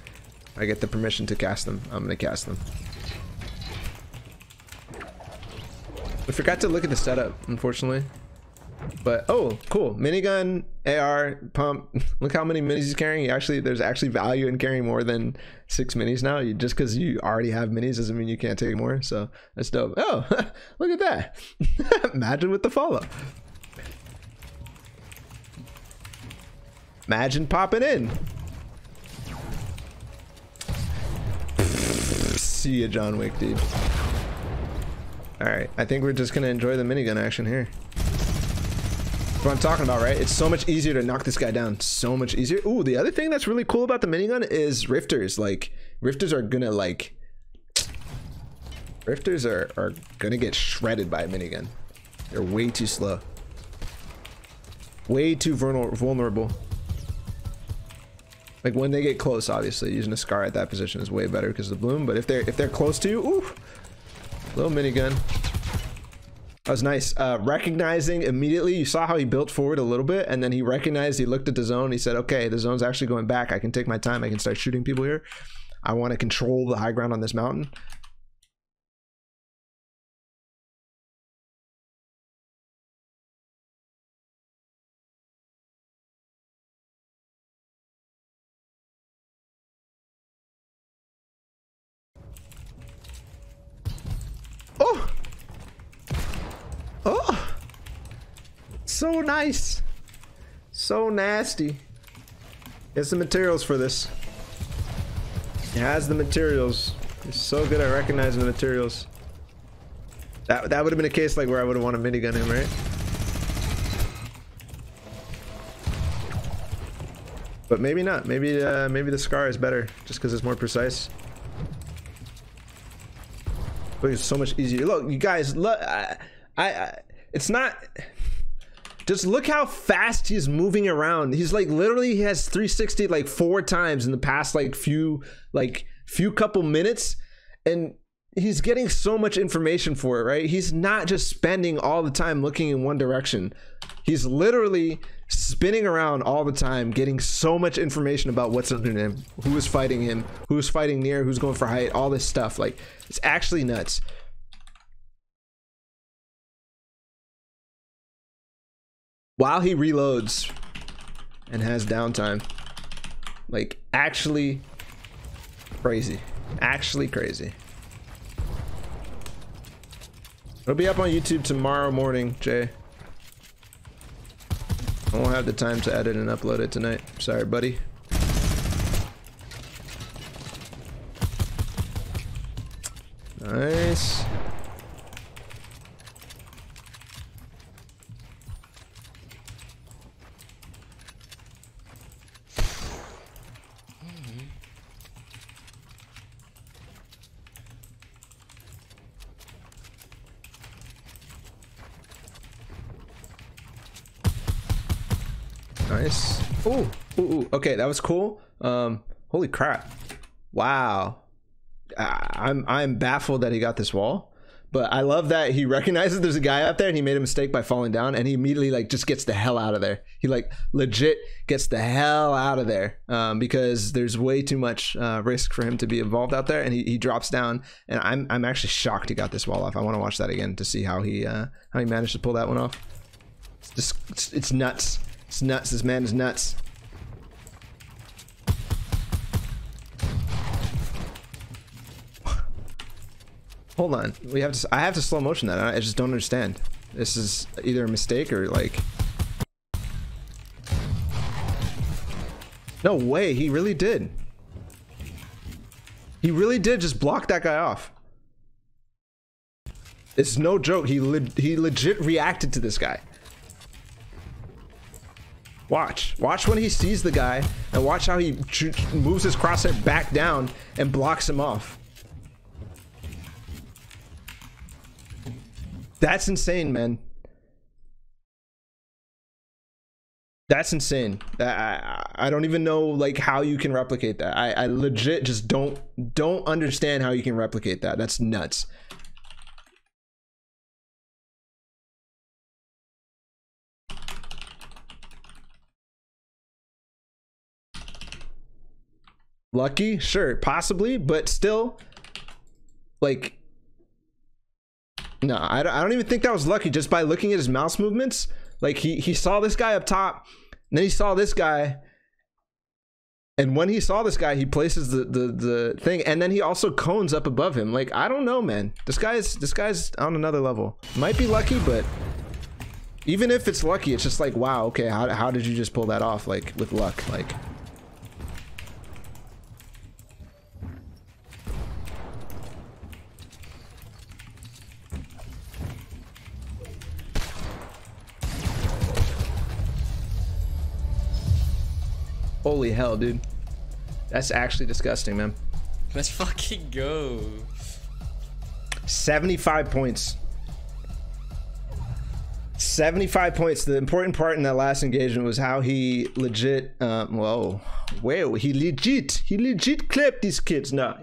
I get the permission to cast them, I'm gonna cast them. I forgot to look at the setup, unfortunately. But oh, cool. Minigun, AR, pump. Look how many minis he's carrying. There's actually value in carrying more than 6 minis now. Just because you already have minis doesn't mean you can't take more. So that's dope. Oh, look at that. Imagine with the follow. Imagine popping in. See ya, John Wick, dude. Alright, I think we're just gonna enjoy the minigun action here. That's what I'm talking about, right? It's so much easier to knock this guy down. So much easier. Ooh, the other thing that's really cool about the minigun is rifters. Like, rifters are gonna, like... Rifters are gonna get shredded by a minigun. They're way too slow. Way too vulnerable. Like, when they get close, obviously using a scar at that position is way better because of the bloom. But if they're close to you, ooh, little minigun. That was nice. Recognizing immediately, you saw how he built forward a little bit, and then he recognized, he looked at the zone, he said, okay, the zone's actually going back. I can take my time. I can start shooting people here. I want to control the high ground on this mountain. Oh! Oh! So nice. So nasty. It's the materials for this. It has the materials. It's so good at recognizing the materials. That would have been a case like where I would have wanted to minigun him, right? But maybe not. Maybe the scar is better just because it's more precise. Look, it's so much easier. Look, you guys, look, it's not, just look how fast he's moving around. He's like, literally, he has 360 like 4 times in the past like few couple minutes, and he's getting so much information for it, right? He's not just spending all the time looking in one direction. He's literally spinning around all the time, getting so much information about what's under him, who is fighting him, who's fighting near, who's going for height, all this stuff. Like, it's actually nuts. While he reloads and has downtime. Like, actually crazy. Actually crazy. It'll be up on YouTube tomorrow morning, Jay. I won't have the time to edit and upload it tonight. Sorry, buddy. Nice. Nice. Ooh, ooh, okay, that was cool. Holy crap! Wow, I'm baffled that he got this wall, But I love that he recognizes there's a guy out there and he made a mistake by falling down, and he immediately like just gets the hell out of there. He like legit gets the hell out of there because there's way too much risk for him to be involved out there, and he drops down. And I'm actually shocked he got this wall off. I want to watch that again to see how he managed to pull that one off. It's nuts. It's nuts. This man is nuts. Hold on, I have to slow motion that. I just don't understand. This is either a mistake or like, no way, he really did. He really did just block that guy off. It's no joke. He legit reacted to this guy. Watch when he sees the guy, and watch how he moves his crosshair back down and blocks him off. That's insane, man. That's insane. I don't even know like how you can replicate that. I legit just don't understand how you can replicate that. That's nuts. Lucky? Sure, possibly, but still, like, no, I don't even think that was lucky. Just by looking at his mouse movements, like he saw this guy up top, and then he saw this guy, and when he saw this guy, he places the thing, and then he also cones up above him. Like, I don't know, man. This guy's on another level. Might be lucky, but even if it's lucky, it's just like, wow, okay, how did you just pull that off, like, with luck? Like, holy hell, dude. That's actually disgusting, man. Let's fucking go. 75 points. 75 points. The important part in that last engagement was how he legit, he legit clipped these kids. No,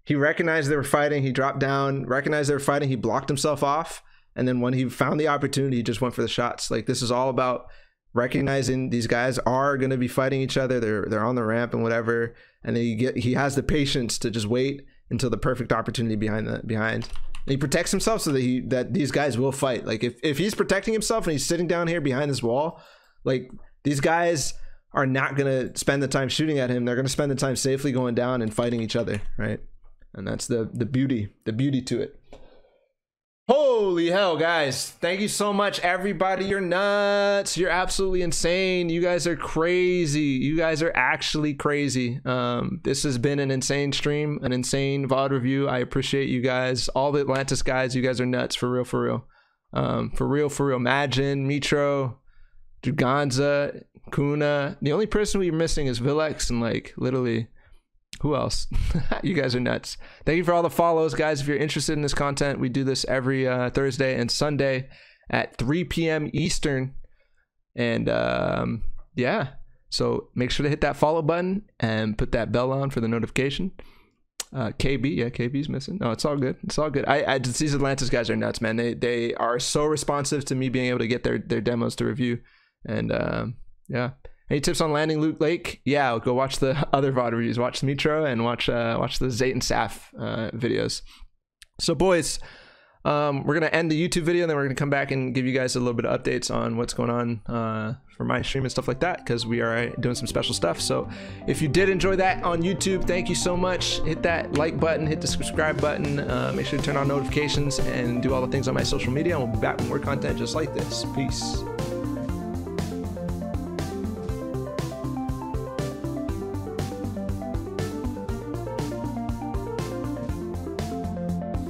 he recognized they were fighting. He dropped down, recognized they were fighting. He blocked himself off. And then when he found the opportunity, he just went for the shots. Like, this is all about recognizing these guys are going to be fighting each other. They're on the ramp and whatever, and then he has the patience to just wait until the perfect opportunity behind. And he protects himself so that these guys will fight. Like, if he's protecting himself and he's sitting down here behind this wall, like, these guys are not going to spend the time shooting at him. They're going to spend the time safely going down and fighting each other, right? And that's the beauty to it. Holy hell, guys. Thank you so much, everybody. You're nuts. You're absolutely insane. You guys are crazy. You guys are actually crazy. This has been an insane stream, an insane VOD review. I appreciate you guys. All the Atlantis guys, you guys are nuts. For real, for real. For real. Majin, Mitr0, Duganza, Kuna. The only person we're missing is Vilex, and like, literally, who else? You guys are nuts. Thank you for all the follows, guys. If you're interested in this content, we do this every Thursday and Sunday at 3 p.m. Eastern. And yeah, so make sure to hit that follow button and put that bell on for the notification. KB's missing. No, it's all good. It's all good. These Atlantis guys are nuts, man. They are so responsive to me being able to get their demos to review. And yeah. Any tips on landing Loot Lake? Yeah, go watch the other VOD reviews. Watch Mitr0 and watch the Zayt and Saf videos. So, boys, we're gonna end the YouTube video, and then we're gonna come back and give you guys a little bit of updates on what's going on for my stream and stuff like that, because we are doing some special stuff. So, if you did enjoy that on YouTube, thank you so much. Hit that like button, hit the subscribe button. Make sure to turn on notifications and do all the things on my social media. And we'll be back with more content just like this. Peace.